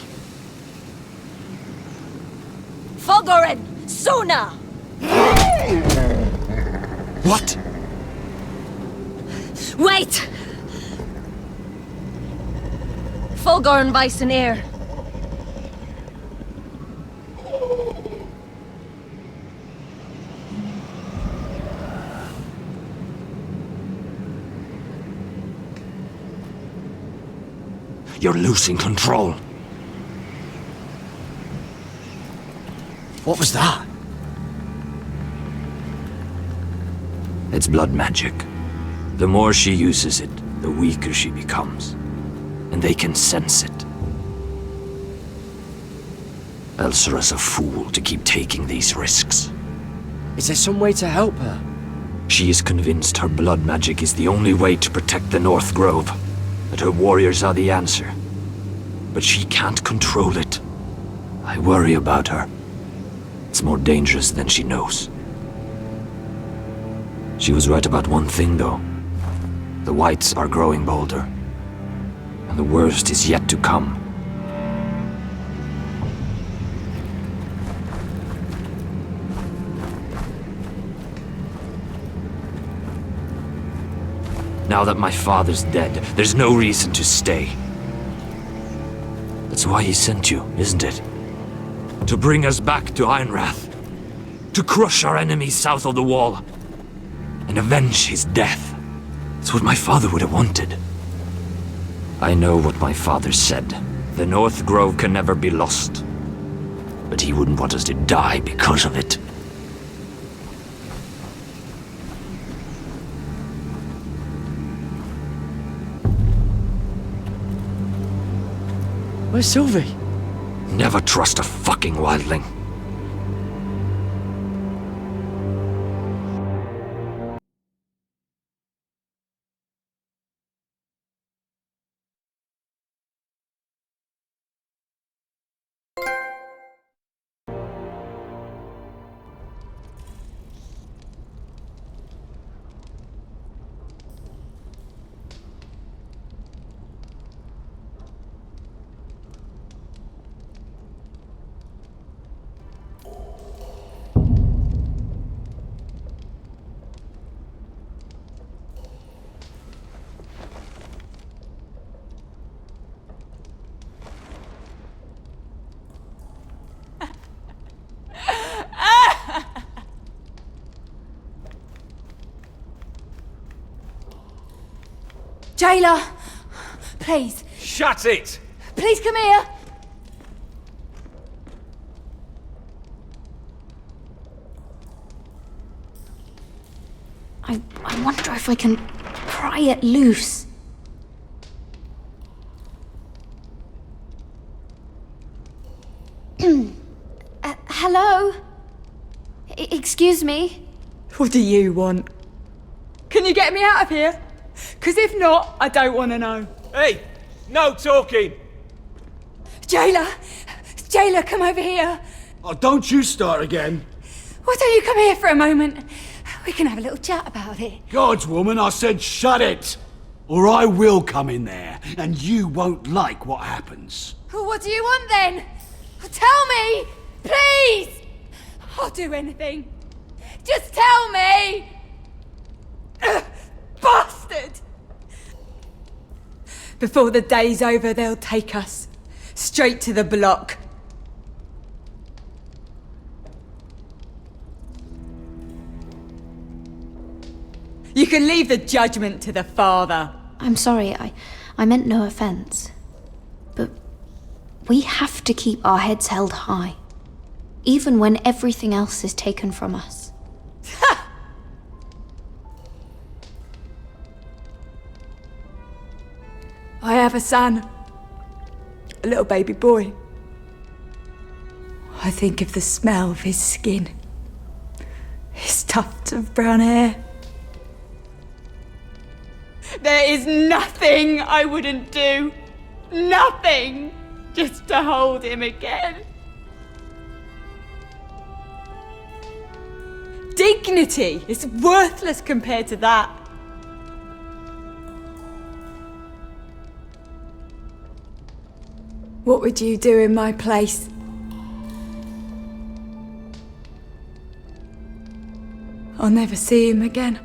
Fulgur, Sona! What? Wait! Fulgur and Vysenir. You're losing control. What was that? It's blood magic. The more she uses it, the weaker she becomes. And they can sense it. Elsera's a fool to keep taking these risks. Is there some way to help her? She is convinced her blood magic is the only way to protect the North Grove. That her warriors are the answer. But she can't control it. I worry about her. It's more dangerous than she knows. She was right about one thing, though. The whites are growing bolder. And the worst is yet to come. Now that my father's dead, there's no reason to stay. That's why he sent you, isn't it? To bring us back to Ironrath. To crush our enemies south of the Wall. And avenge his death. It's what my father would have wanted. I know what my father said. The North Grove can never be lost. But he wouldn't want us to die because of it. Where's Sylvie? Never trust a fucking wildling. Jailer! Please. Shut it! Please come here! I wonder if I can pry it loose. Hello? Excuse me? What do you want? Can you get me out of here? Because if not, I don't want to know. Hey! No talking! Jailer! Jailer, come over here! Oh, don't you start again. Why don't you come here for a moment? We can have a little chat about it. God's woman, I said shut it! Or I will come in there, and you won't like what happens. Well, what do you want then? Tell me! Please! I'll do anything. Just tell me! Bastard! Before the day's over, they'll take us. Straight to the block. You can leave the judgment to the Father. I'm sorry, I meant no offense. But we have to keep our heads held high. Even when everything else is taken from us. I have a son. A little baby boy. I think of the smell of his skin. His tufts of brown hair. There is nothing I wouldn't do. Nothing. Just to hold him again. Dignity is worthless compared to that. What would you do in my place? I'll never see him again.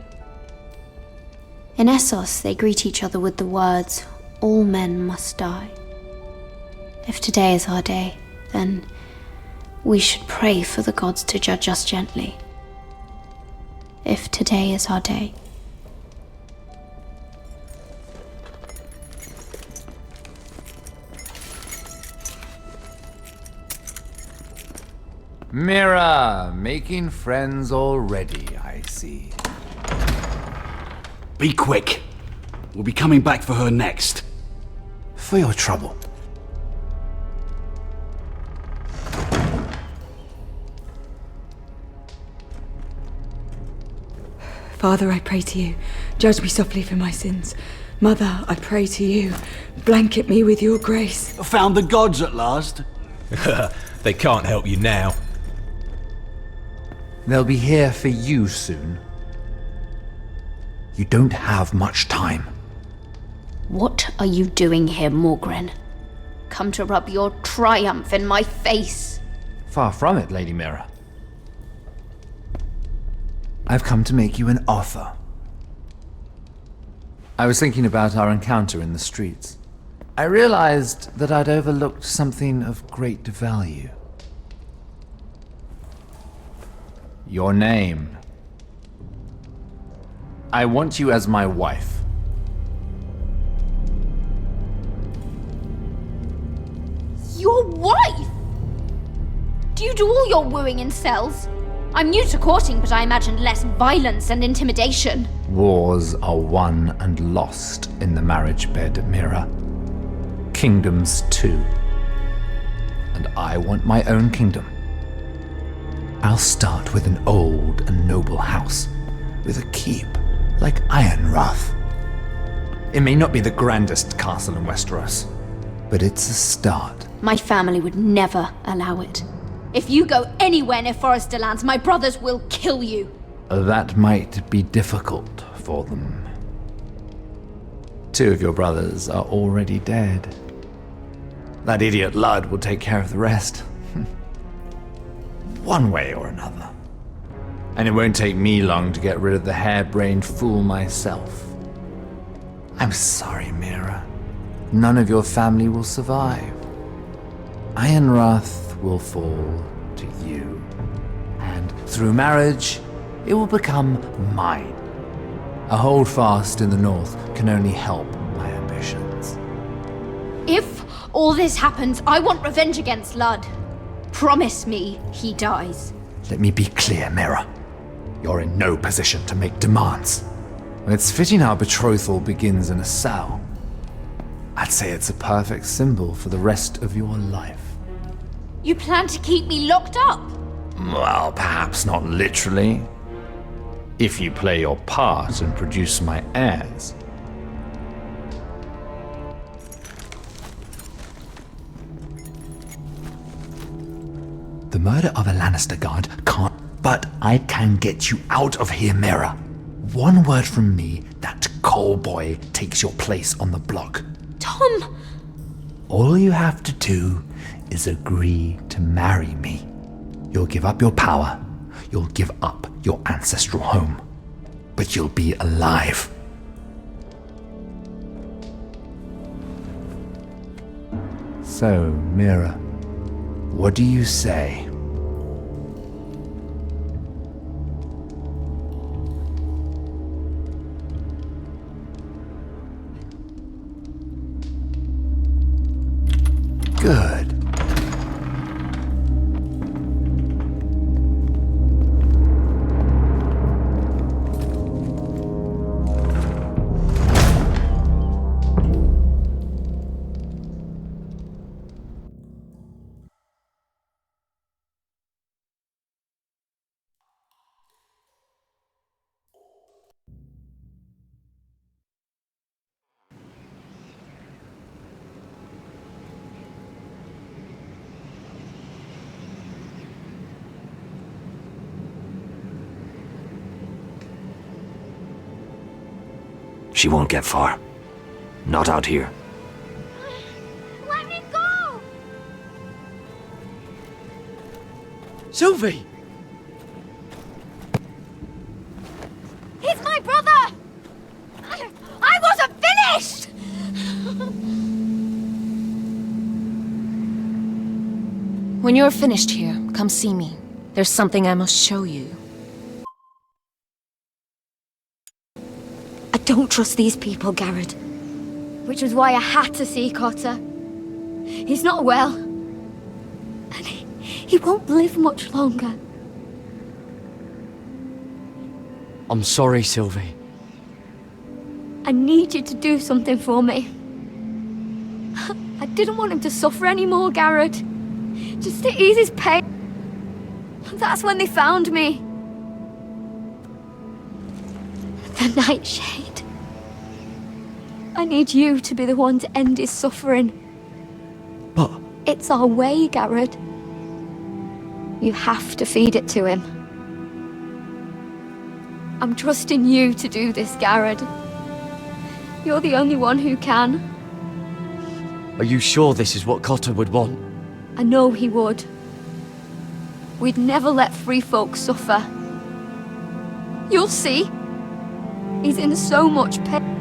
In Essos, they greet each other with the words, "All men must die." If today is our day, then we should pray for the gods to judge us gently. If today is our day. Mira, making friends already, I see. Be quick. We'll be coming back for her next. For your trouble. Father, I pray to you, judge me softly for my sins. Mother, I pray to you, blanket me with your grace. Found the gods at last? They can't help you now. They'll be here for you soon. You don't have much time. What are you doing here, Morgren? Come to rub your triumph in my face? Far from it, Lady Mira. I've come to make you an offer. I was thinking about our encounter in the streets. I realized that I'd overlooked something of great value. Your name. I want you as my wife. Your wife? Do you do all your wooing in cells? I'm new to courting, but I imagined less violence and intimidation. Wars are won and lost in the marriage bed, Mira. Kingdoms too. And I want my own kingdom. I'll start with an old and noble house, with a keep like Ironrath. It may not be the grandest castle in Westeros, but it's a start. My family would never allow it. If you go anywhere near Forrester Lands, my brothers will kill you. That might be difficult for them. 2 of your brothers are already dead. That idiot Ludd will take care of the rest. One way or another. And it won't take me long to get rid of the harebrained fool myself. I'm sorry, Mira. None of your family will survive. Ironrath will fall to you. And through marriage, it will become mine. A holdfast in the north can only help all this happens, I want revenge against Ludd. Promise me he dies. Let me be clear, Mira. You're in no position to make demands. It's fitting our betrothal begins in a cell. I'd say it's a perfect symbol for the rest of your life. You plan to keep me locked up? Well, perhaps not literally. If you play your part and produce my heirs. The murder of a Lannister guard can't... But I can get you out of here, Mira. One word from me, that coal boy takes your place on the block. Tom! All you have to do is agree to marry me. You'll give up your power. You'll give up your ancestral home. But you'll be alive. So, Mira, what do you say? Good. She won't get far. Not out here. Let me go! Sylvie! He's my brother! I wasn't finished! When you're finished here, come see me. There's something I must show you. I don't trust these people, Garrett. Which was why I had to see Cotter. He's not well. And he won't live much longer. I'm sorry, Sylvie. I need you to do something for me. I didn't want him to suffer anymore, Garrett. Just to ease his pain. That's when they found me. The Nightshade. I need you to be the one to end his suffering. But... It's our way, Garrett. You have to feed it to him. I'm trusting you to do this, Garrett. You're the only one who can. Are you sure this is what Cotter would want? I know he would. We'd never let free folk suffer. You'll see. He's in so much pain.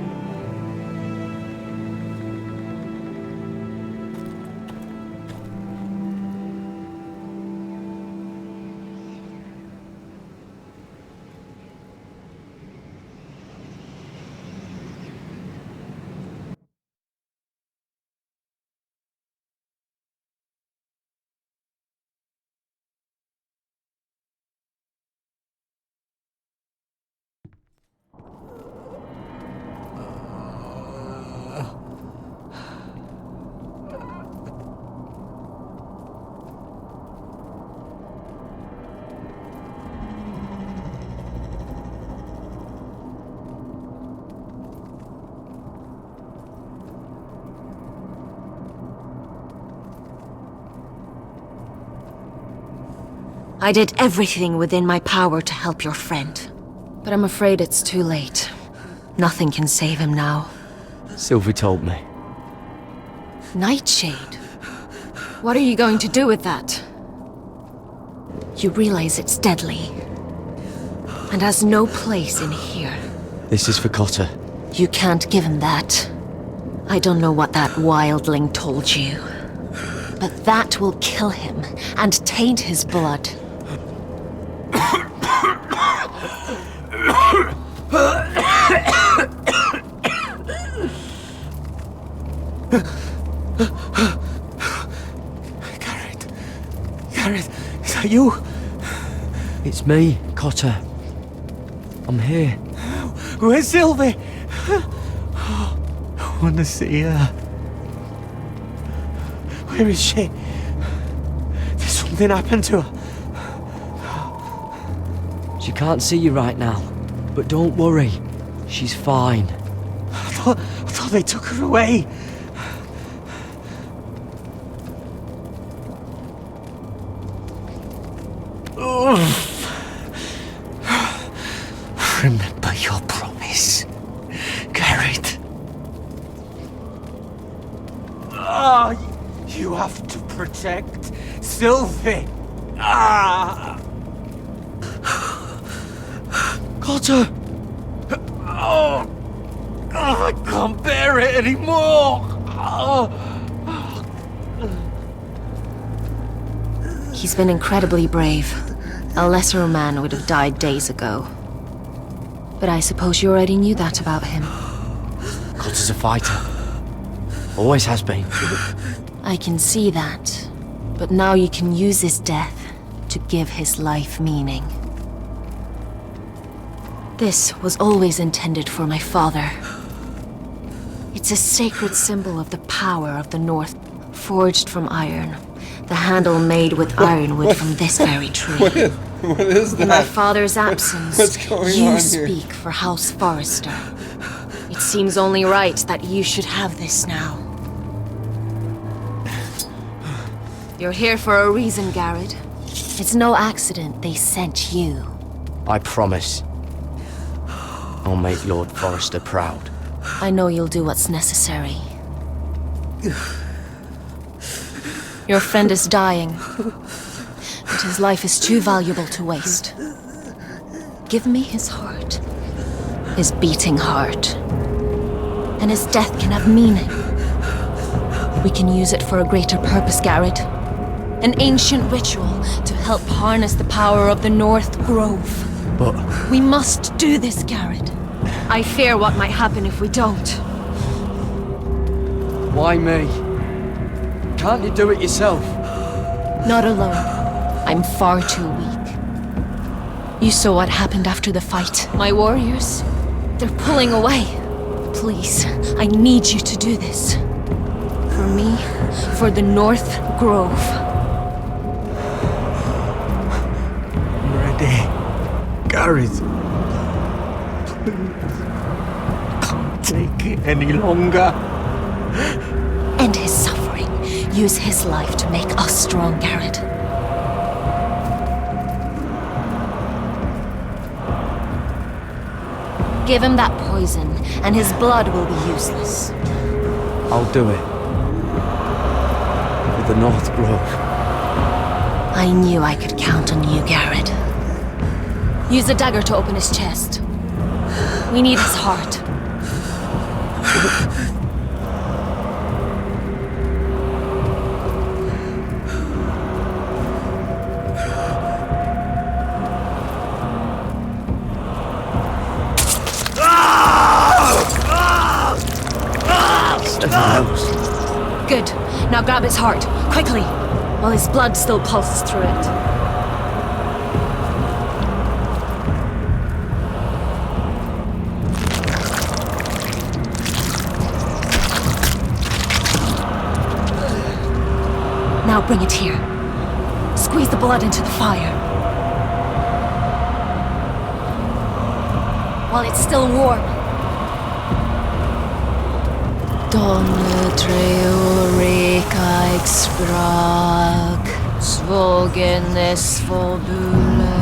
I did everything within my power to help your friend. But I'm afraid it's too late. Nothing can save him now. Sylvie told me. Nightshade? What are you going to do with that? You realize it's deadly. And has no place in here. This is for Cotter. You can't give him that. I don't know what that wildling told you. But that will kill him and taint his blood. It's me, Cotter. I'm here. Where's Sylvie? I want to see her. Where is she? Did something happen to her? She can't see you right now, but don't worry. She's fine. I thought they took her away. Remember your promise, Garrett. You have to protect Sylvie. Cotter! I can't bear it anymore. He's been incredibly brave. A lesser man would have died days ago. But I suppose you already knew that about him. Cotter's a fighter. Always has been. I can see that. But now you can use his death to give his life meaning. This was always intended for my father. It's a sacred symbol of the power of the North, forged from iron. The handle made with ironwood from this very tree. What is that? In my father's absence, What's going you on here? speak for House Forrester. It seems only right that you should have this now. You're here for a reason, Garrett. It's no accident they sent you. I promise. I'll make Lord Forrester proud. I know you'll do what's necessary. Your friend is dying, but his life is too valuable to waste. Give me his heart, his beating heart, and his death can have meaning. We can use it for a greater purpose, Garrett. An ancient ritual to help harness the power of the North Grove. But... we must do this, Garrett. I fear what might happen if we don't. Why me? Can't you do it yourself? Not alone. I'm far too weak. You saw what happened after the fight. My warriors, they're pulling away. Please, I need you to do this. For me, for the North Grove. I'm ready. Garrett. Can't take it any longer. End his suffering. Use his life to make us strong, Garrett. Give him that poison, and his blood will be useless. I'll do it. For the North Grove. I knew I could count on you, Garrett. Use the dagger to open his chest. We need his heart. Good. Now grab his heart, quickly, while his blood still pulses through it. Now bring it here. Squeeze the blood into the fire. While it's still warm. Donne treoreca exprag, svogen es fobule.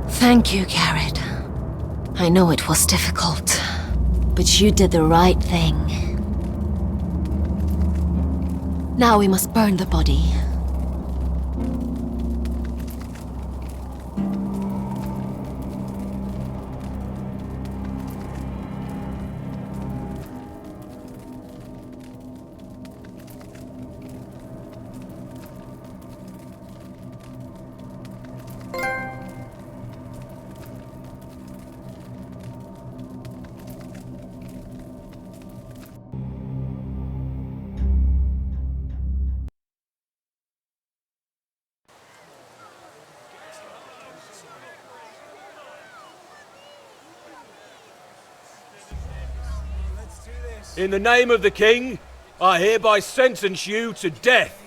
Thank you, Garrett. I know it was difficult, but you did the right thing. Now we must burn the body. In the name of the king, I hereby sentence you to death.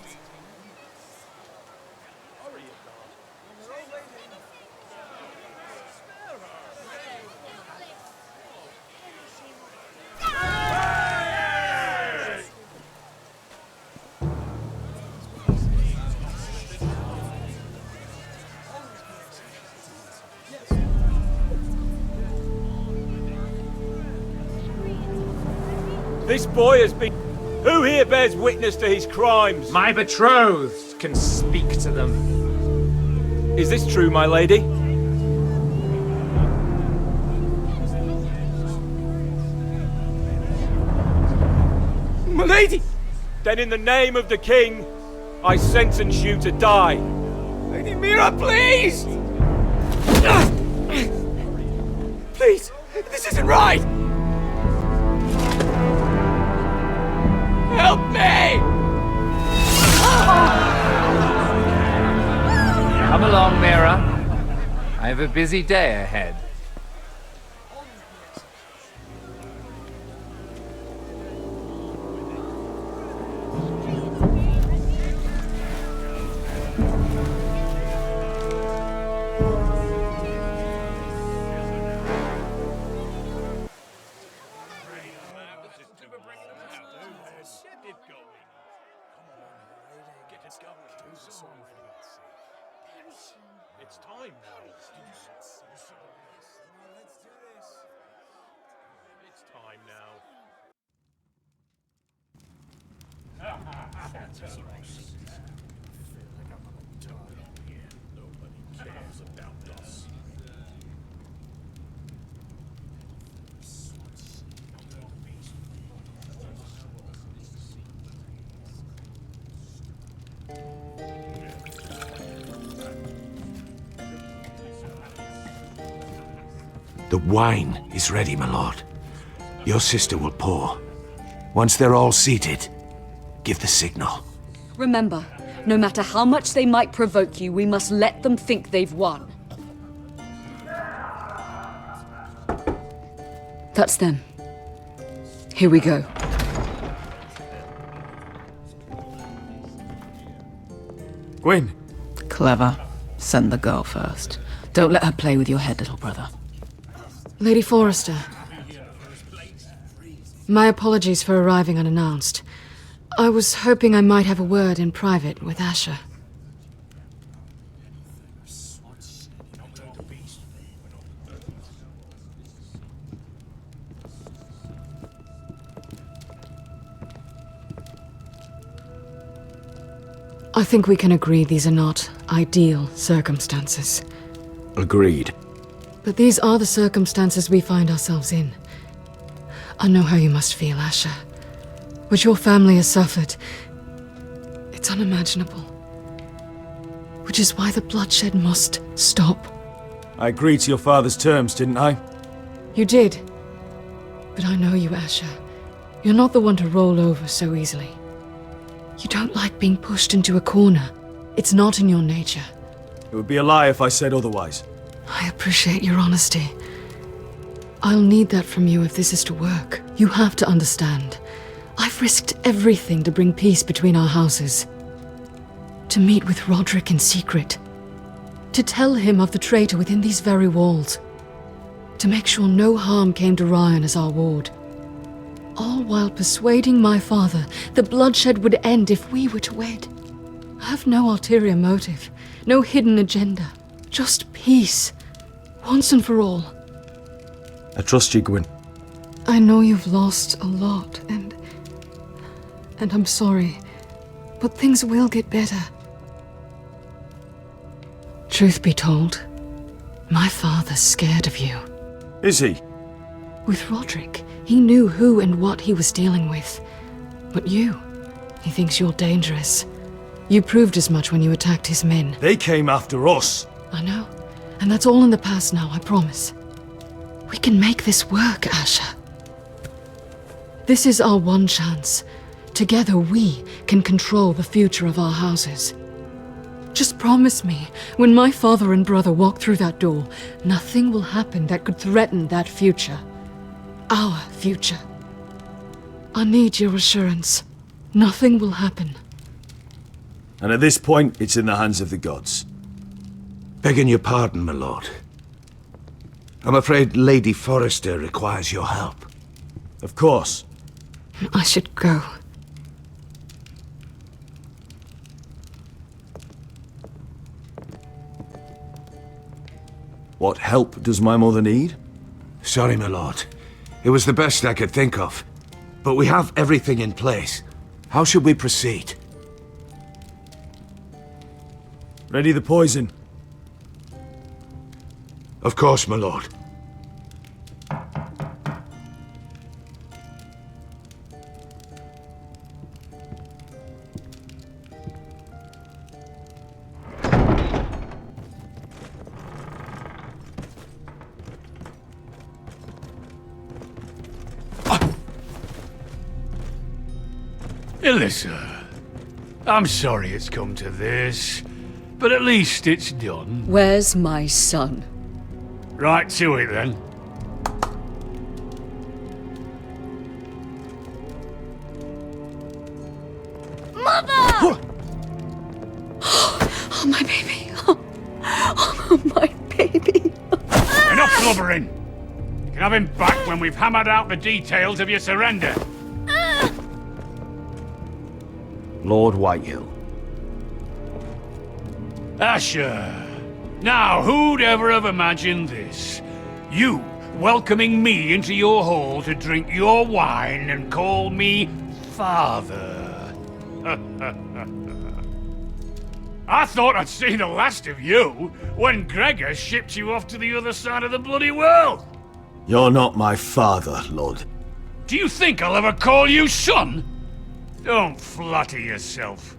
This boy has been... Who here bears witness to his crimes? My betrothed can speak to them. Is this true, my lady? My lady! Then in the name of the king, I sentence you to die. Lady Mira, please! Please! This isn't right! Help me! Come along, Mira. I have a busy day ahead. It's time now. It's time now. Nobody cares about us. The wine is ready, my lord. Your sister will pour. Once they're all seated, give the signal. Remember, no matter how much they might provoke you, we must let them think they've won. That's them. Here we go. Gwyn. Clever. Send the girl first. Don't let her play with your head, little brother. Lady Forrester. My apologies for arriving unannounced. I was hoping I might have a word in private with Asher. I think we can agree these are not ideal circumstances. Agreed. But these are the circumstances we find ourselves in. I know how you must feel, Asher. What your family has suffered, it's unimaginable. Which is why the bloodshed must stop. I agreed to your father's terms, didn't I? You did. But I know you, Asher. You're not the one to roll over so easily. You don't like being pushed into a corner. It's not in your nature. It would be a lie if I said otherwise. I appreciate your honesty. I'll need that from you if this is to work. You have to understand. I've risked everything to bring peace between our houses. To meet with Roderick in secret. To tell him of the traitor within these very walls. To make sure no harm came to Ryan as our ward. All while persuading my father the bloodshed would end if we were to wed. I have no ulterior motive, no hidden agenda. Just peace, once and for all. I trust you, Gwyn. I know you've lost a lot, and I'm sorry, but things will get better. Truth be told, my father's scared of you. Is he? With Roderick, he knew who and what he was dealing with. But you, he thinks you're dangerous. You proved as much when you attacked his men. They came after us. I know, and that's all in the past now, I promise. We can make this work, Asher. This is our one chance. Together we can control the future of our houses. Just promise me, when my father and brother walk through that door, nothing will happen that could threaten that future. Our future. I need your assurance. Nothing will happen. And at this point, it's in the hands of the gods. Begging your pardon, my lord. I'm afraid Lady Forrester requires your help. Of course. I should go. What help does my mother need? Sorry, my lord. It was the best I could think of. But we have everything in place. How should we proceed? Ready the poison? Of course, my lord. Alyssa, I'm sorry it's come to this, but at least it's done. Where's my son? Right to it then. Mother! Oh, my baby. Oh, my baby. Enough blubbering! You can have him back when we've hammered out the details of your surrender. Lord Whitehill. Asher. Now, who'd ever have imagined this? You welcoming me into your hall to drink your wine and call me father. I thought I'd seen the last of you when Gregor shipped you off to the other side of the bloody world. You're not my father, Lord. Do you think I'll ever call you son? Don't flatter yourself.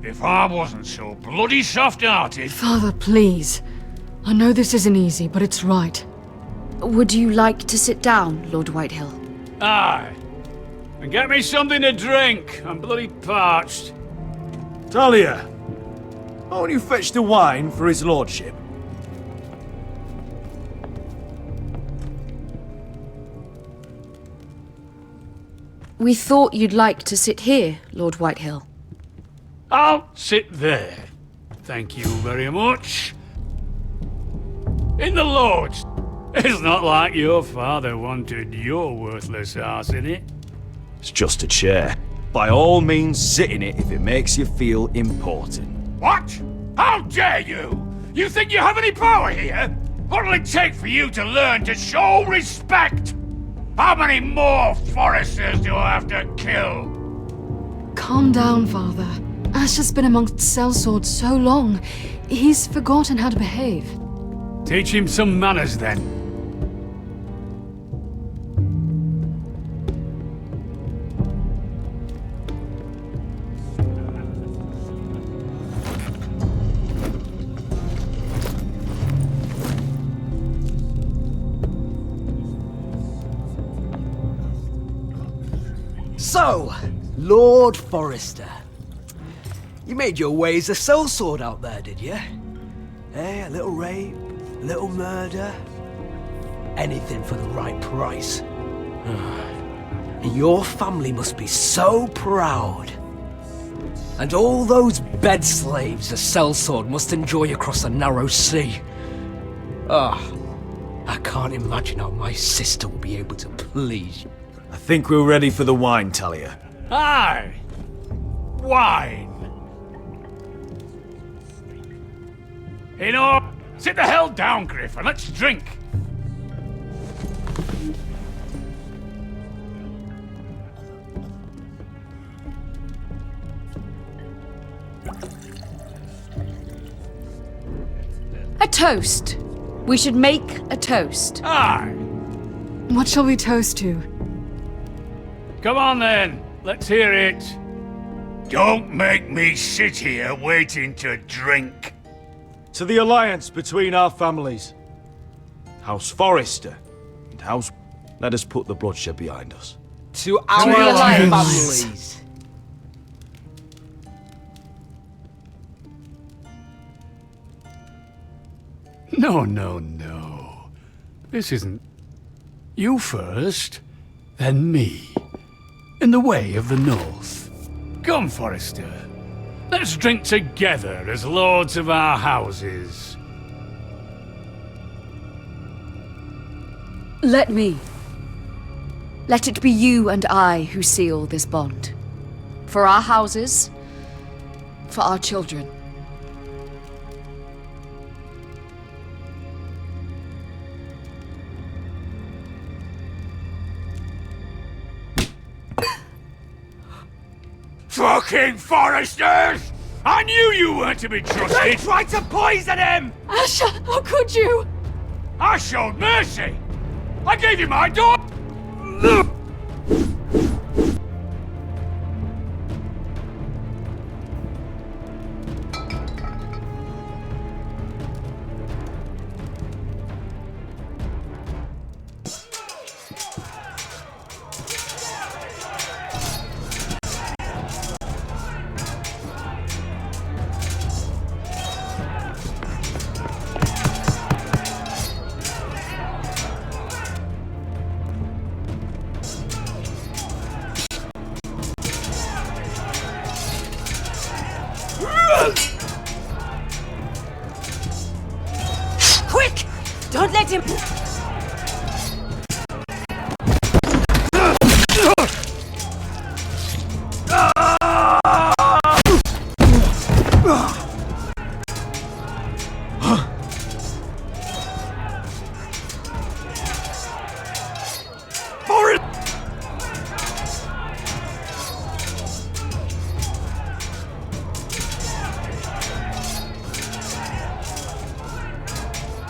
If I wasn't so bloody soft-hearted... Father, please. I know this isn't easy, but it's right. Would you like to sit down, Lord Whitehill? Aye. And get me something to drink. I'm bloody parched. Talia, won't you fetch the wine for his lordship? We thought you'd like to sit here, Lord Whitehill. I'll sit there. Thank you very much. In the Lord's. It's not like your father wanted your worthless ass in it. It's just a chair. By all means, sit in it if it makes you feel important. What? How dare you? You think you have any power here? What'll it take for you to learn to show respect? How many more Forresters do I have to kill? Calm down, Father. Asher's been amongst sellswords so long, he's forgotten how to behave. Teach him some manners, then. So, Lord Forrester. You made your way as a sellsword out there, did you? Eh, a little rape, a little murder. Anything for the right price. And your family must be so proud. And all those bed slaves a sellsword must enjoy across the narrow sea. I can't imagine how my sister will be able to please you. I think we're ready for the wine, Talia. Aye. Wine. You know, sit the hell down, Griff, and let's drink. A toast. We should make a toast. Aye. What shall we toast to? Come on then, let's hear it. Don't make me sit here waiting to drink. To the alliance between our families. House Forrester and House... Let us put the bloodshed behind us. To our families. No, no, no. This isn't... You first, then me. in the way of the North. Come, Forrester. Let's drink together as lords of our houses. Let me. Let it be you and I who seal this bond. For our houses, for our children. Fucking Forresters! I knew you weren't to be trusted! They tried to poison him! Asher, how could you? I showed mercy! I gave you my daughter! Quick! Don't let him...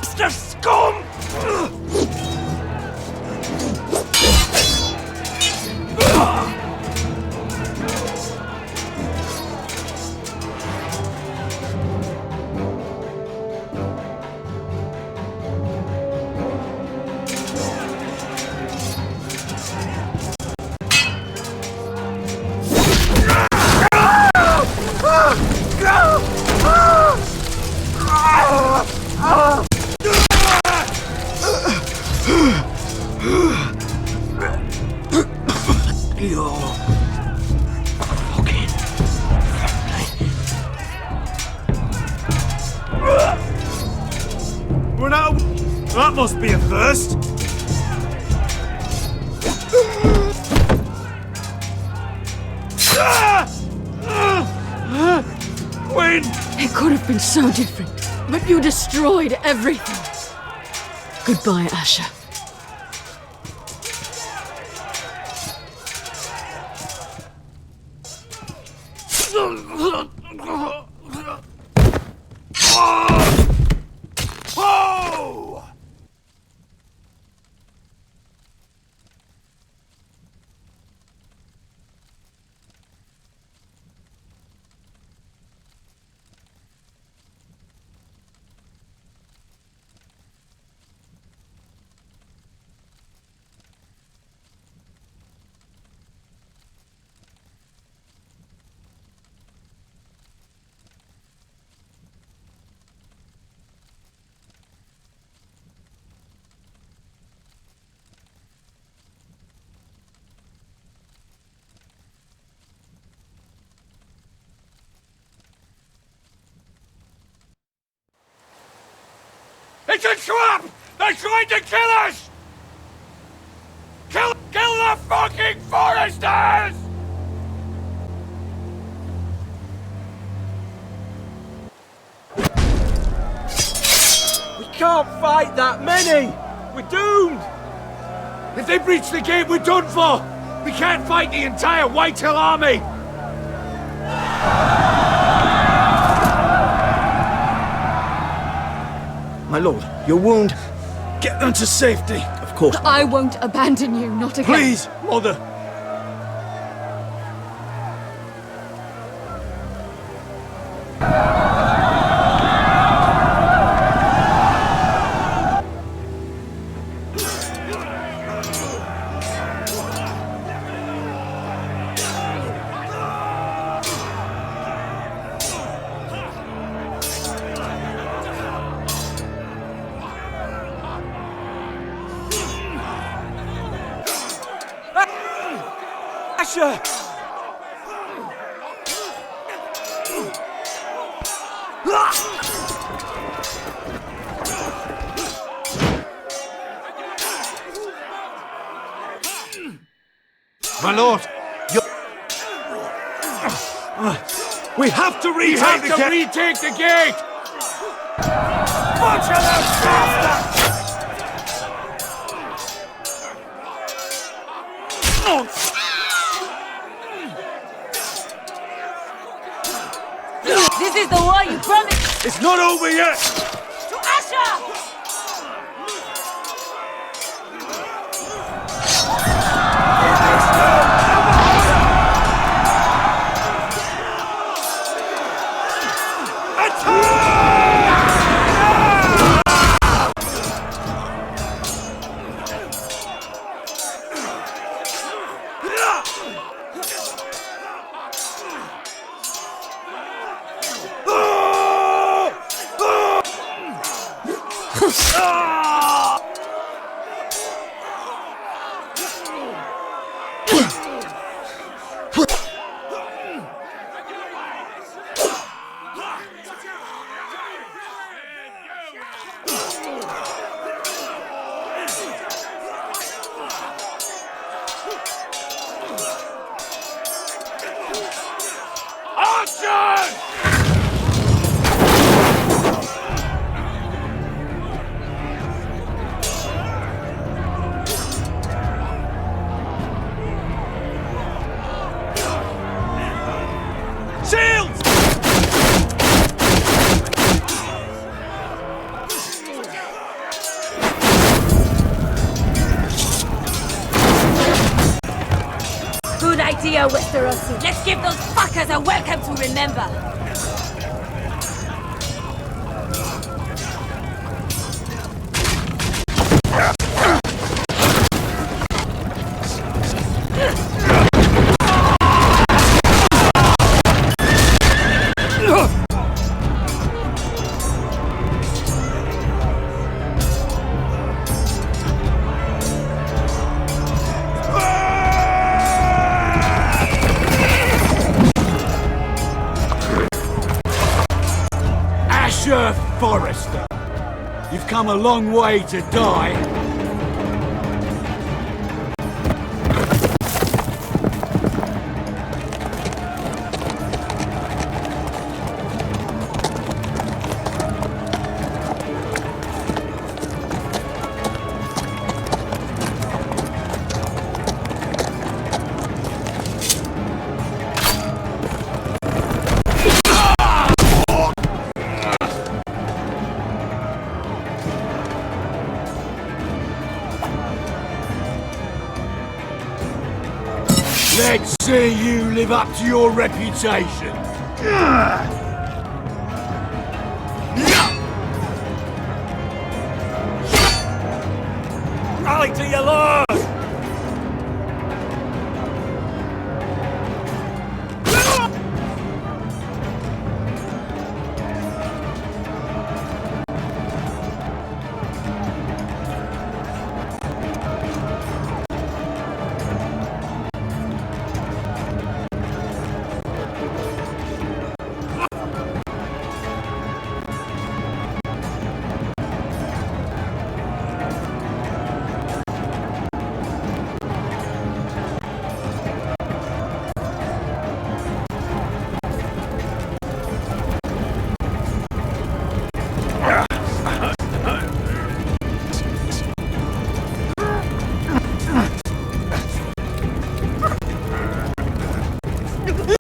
Mr. Scum! We're not. That must be a first. When? It could have been so different, but you destroyed everything. Goodbye, Asher. Oh! It's a trap! They're trying to kill us! Kill the fucking Forresters! We can't fight that many! We're doomed! If they breach the gate, we're done for! We can't fight the entire Whitehill army! My lord, your wound. Get them to safety. Of course. I won't abandon you, not again. Please, Mother. Asher! My lord, We have to retake the gate! Butcher those bastards! This is the war you promised! It's not over yet! To Asher! Good idea, Westerosi. Let's give those fuckers a welcome to remember. Asher Forrester, you've come a long way to die. Let's see you live up to your reputation. Rally to your lord!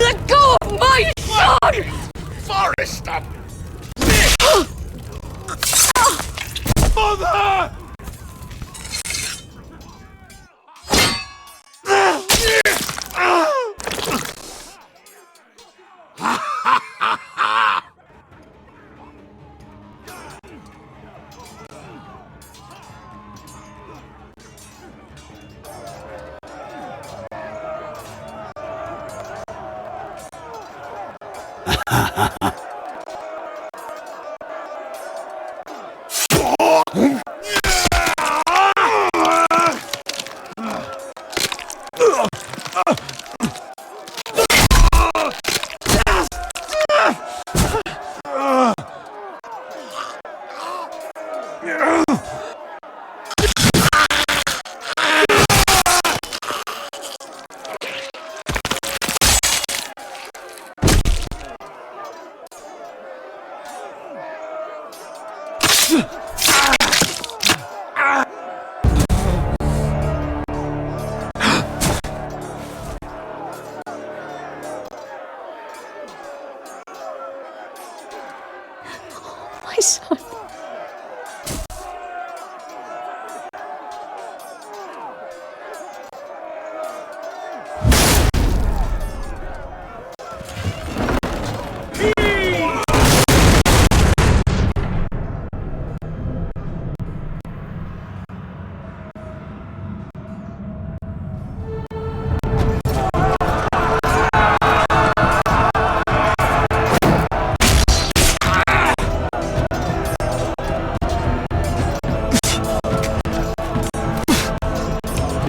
Let go of my son! Forrester! Mother! son.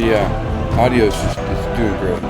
The audio is doing great.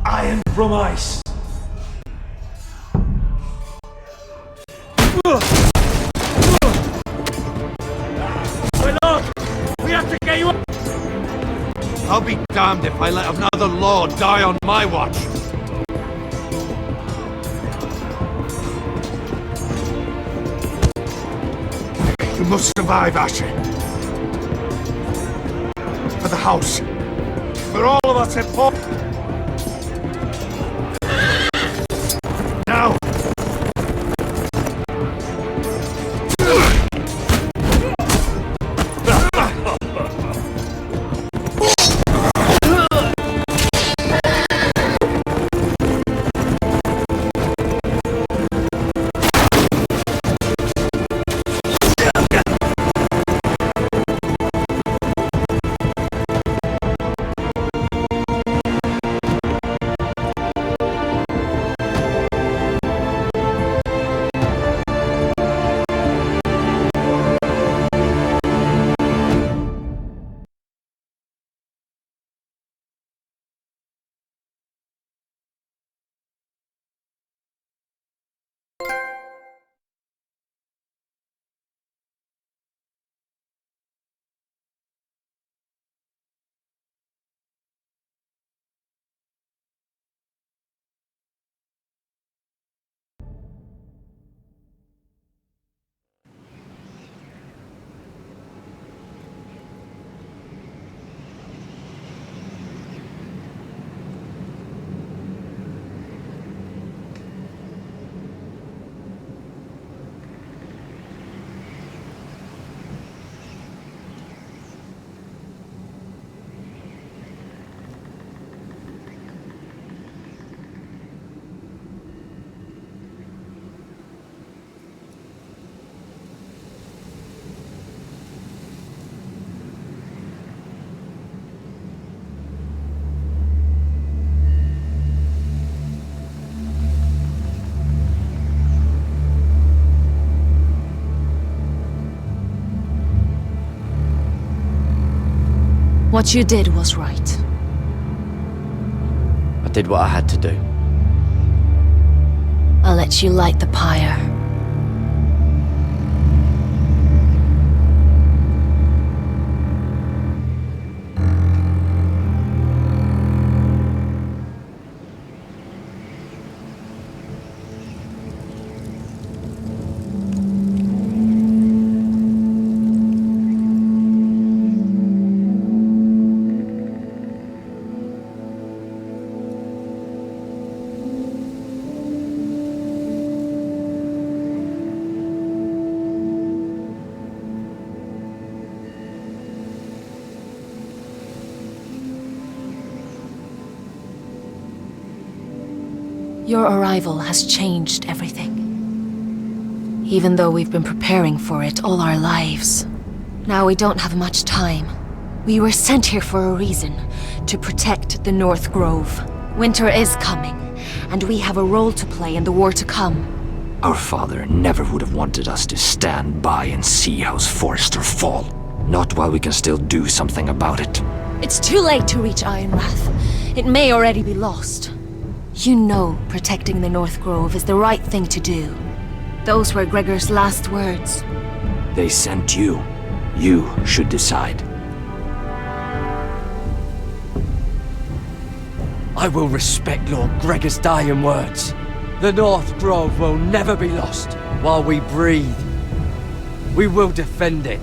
Iron from ice. My lord, we have to get you up. I'll be damned if I let another lord die on my watch. You must survive, Asher. For the house. For all of us at home. Now! What you did was right. I did what I had to do. I'll let you light the pyre. Your arrival has changed everything. Even though we've been preparing for it all our lives. Now we don't have much time. We were sent here for a reason, to protect the North Grove. Winter is coming, and we have a role to play in the war to come. Our father never would have wanted us to stand by and see House Forrester fall. Not while we can still do something about it. It's too late to reach Ironrath. It may already be lost. You know protecting the North Grove is the right thing to do. Those were Gregor's last words. They sent you. You should decide. I will respect Lord Gregor's dying words. The North Grove will never be lost while we breathe. We will defend it.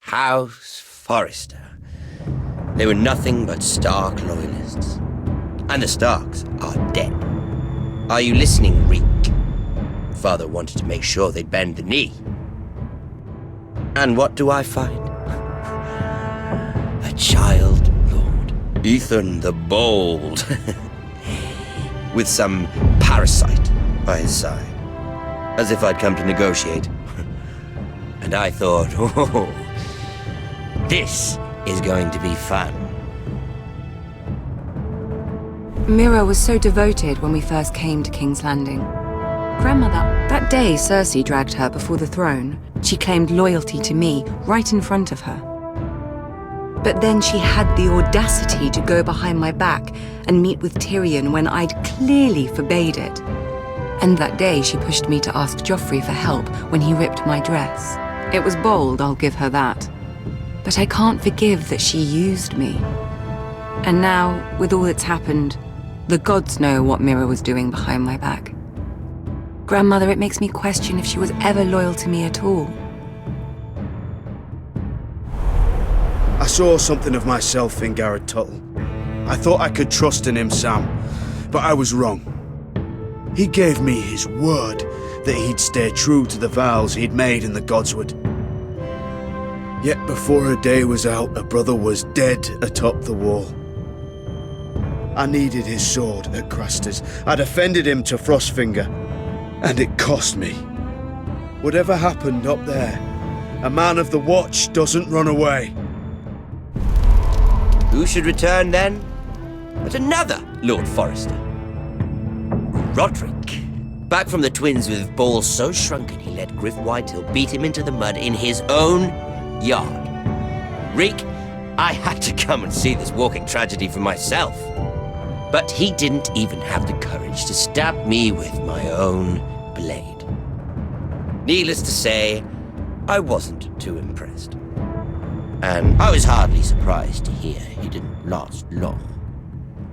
House Forrester. They were nothing but Stark loyalists. And the Starks are dead. Are you listening, Reek? Father wanted to make sure they'd bend the knee. And what do I find? A child lord. Ethan the Bold. With some parasite by his side. As if I'd come to negotiate. And I thought, oh, this is going to be fun. Mira was so devoted when we first came to King's Landing. Grandmother, that day Cersei dragged her before the throne, she claimed loyalty to me right in front of her. But then she had the audacity to go behind my back and meet with Tyrion when I'd clearly forbade it. And that day she pushed me to ask Joffrey for help when he ripped my dress. It was bold, I'll give her that. But I can't forgive that she used me. And now, with all that's happened, the gods know what Mira was doing behind my back. Grandmother, it makes me question if she was ever loyal to me at all. I saw something of myself in Garrett Tuttle. I thought I could trust in him, Sam, but I was wrong. He gave me his word that he'd stay true to the vows he'd made in the Godswood. Yet before a day was out, a brother was dead atop the wall. I needed his sword at Craster's. I defended him to Frostfinger, and it cost me. Whatever happened up there, a man of the Watch doesn't run away. Who should return then? But another Lord Forrester. Roderick. Back from the Twins with balls so shrunken he let Griff Whitehill beat him into the mud in his own yard. Reek, I had to come and see this walking tragedy for myself. But he didn't even have the courage to stab me with my own blade. Needless to say, I wasn't too impressed. And I was hardly surprised to hear he didn't last long.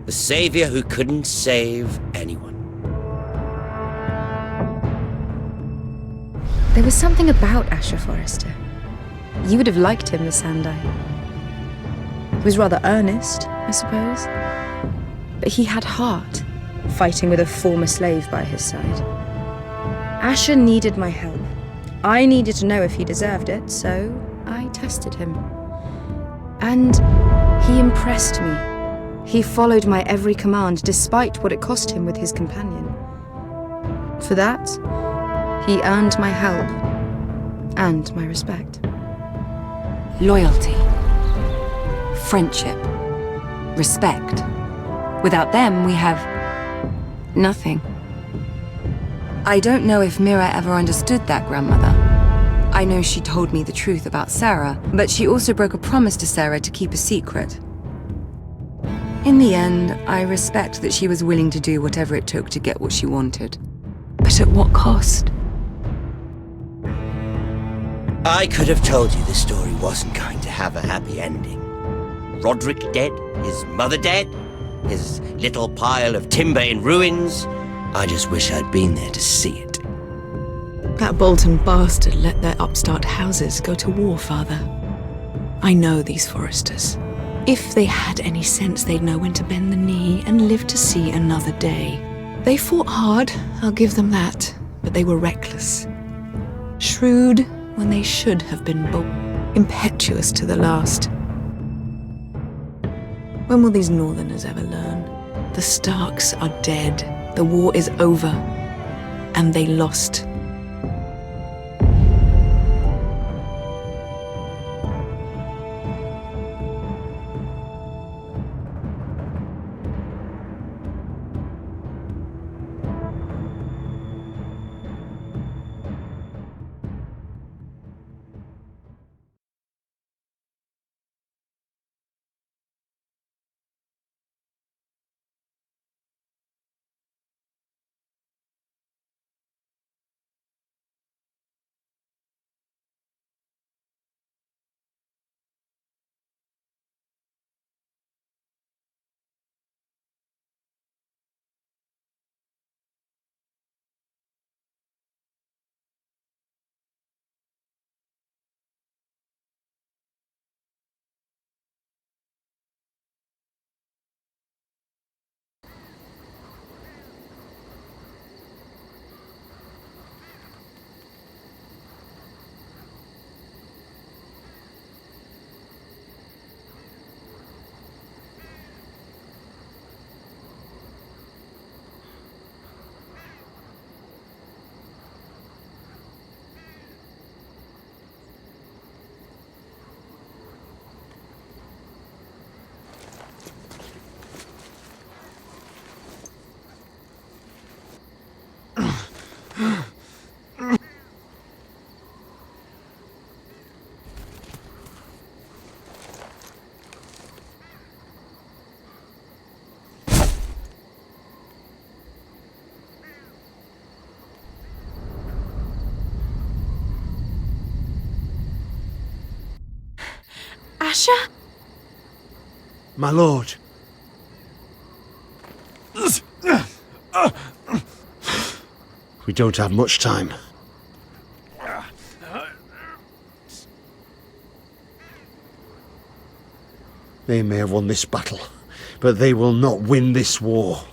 The savior who couldn't save anyone. There was something about Asher Forrester. You would have liked him, Miss Sandai. He was rather earnest, I suppose. But he had heart, fighting with a former slave by his side. Asher needed my help. I needed to know if he deserved it, so I tested him. And he impressed me. He followed my every command, despite what it cost him with his companion. For that, he earned my help and my respect. Loyalty, friendship, respect. Without them, we have nothing. I don't know if Mira ever understood that, Grandmother. I know she told me the truth about Sarah, but she also broke a promise to Sarah to keep a secret. In the end, I respect that she was willing to do whatever it took to get what she wanted. But at what cost? I could have told you the story wasn't going to have a happy ending. Roderick dead, his mother dead, his little pile of timber in ruins. I just wish I'd been there to see it. That Bolton bastard let their upstart houses go to war, Father. I know these Forresters. If they had any sense, they'd know when to bend the knee and live to see another day. They fought hard, I'll give them that, but they were reckless. Shrewd when they should have been bold. Impetuous to the last. When will these Northerners ever learn? The Starks are dead. The war is over. And they lost. Asher? My lord. We don't have much time. They may have won this battle, but they will not win this war.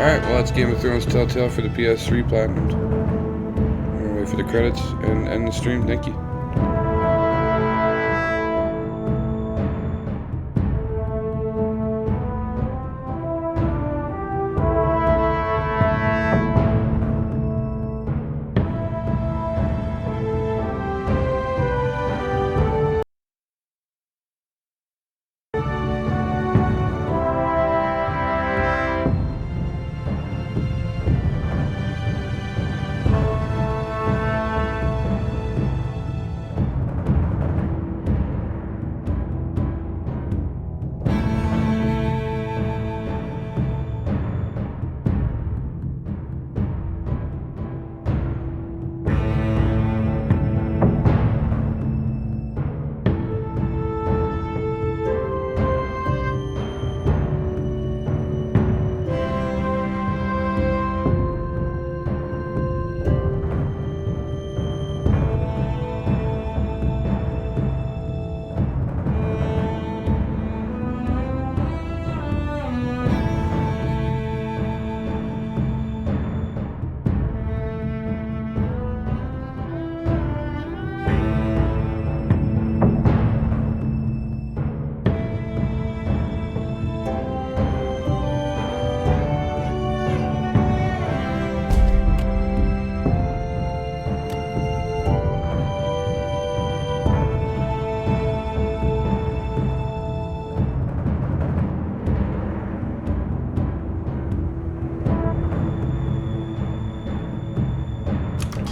Alright, well that's Game of Thrones Telltale for the PS3 Platinum. I'm gonna wait for the credits and end the stream. Thank you.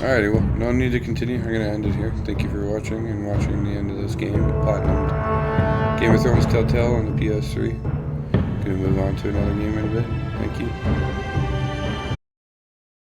Alrighty, well, no need to continue. I'm gonna end it here. Thank you for watching and watching the end of this game, Platinumed Game of Thrones Telltale on the PS3. Gonna move on to another game in a bit. Thank you.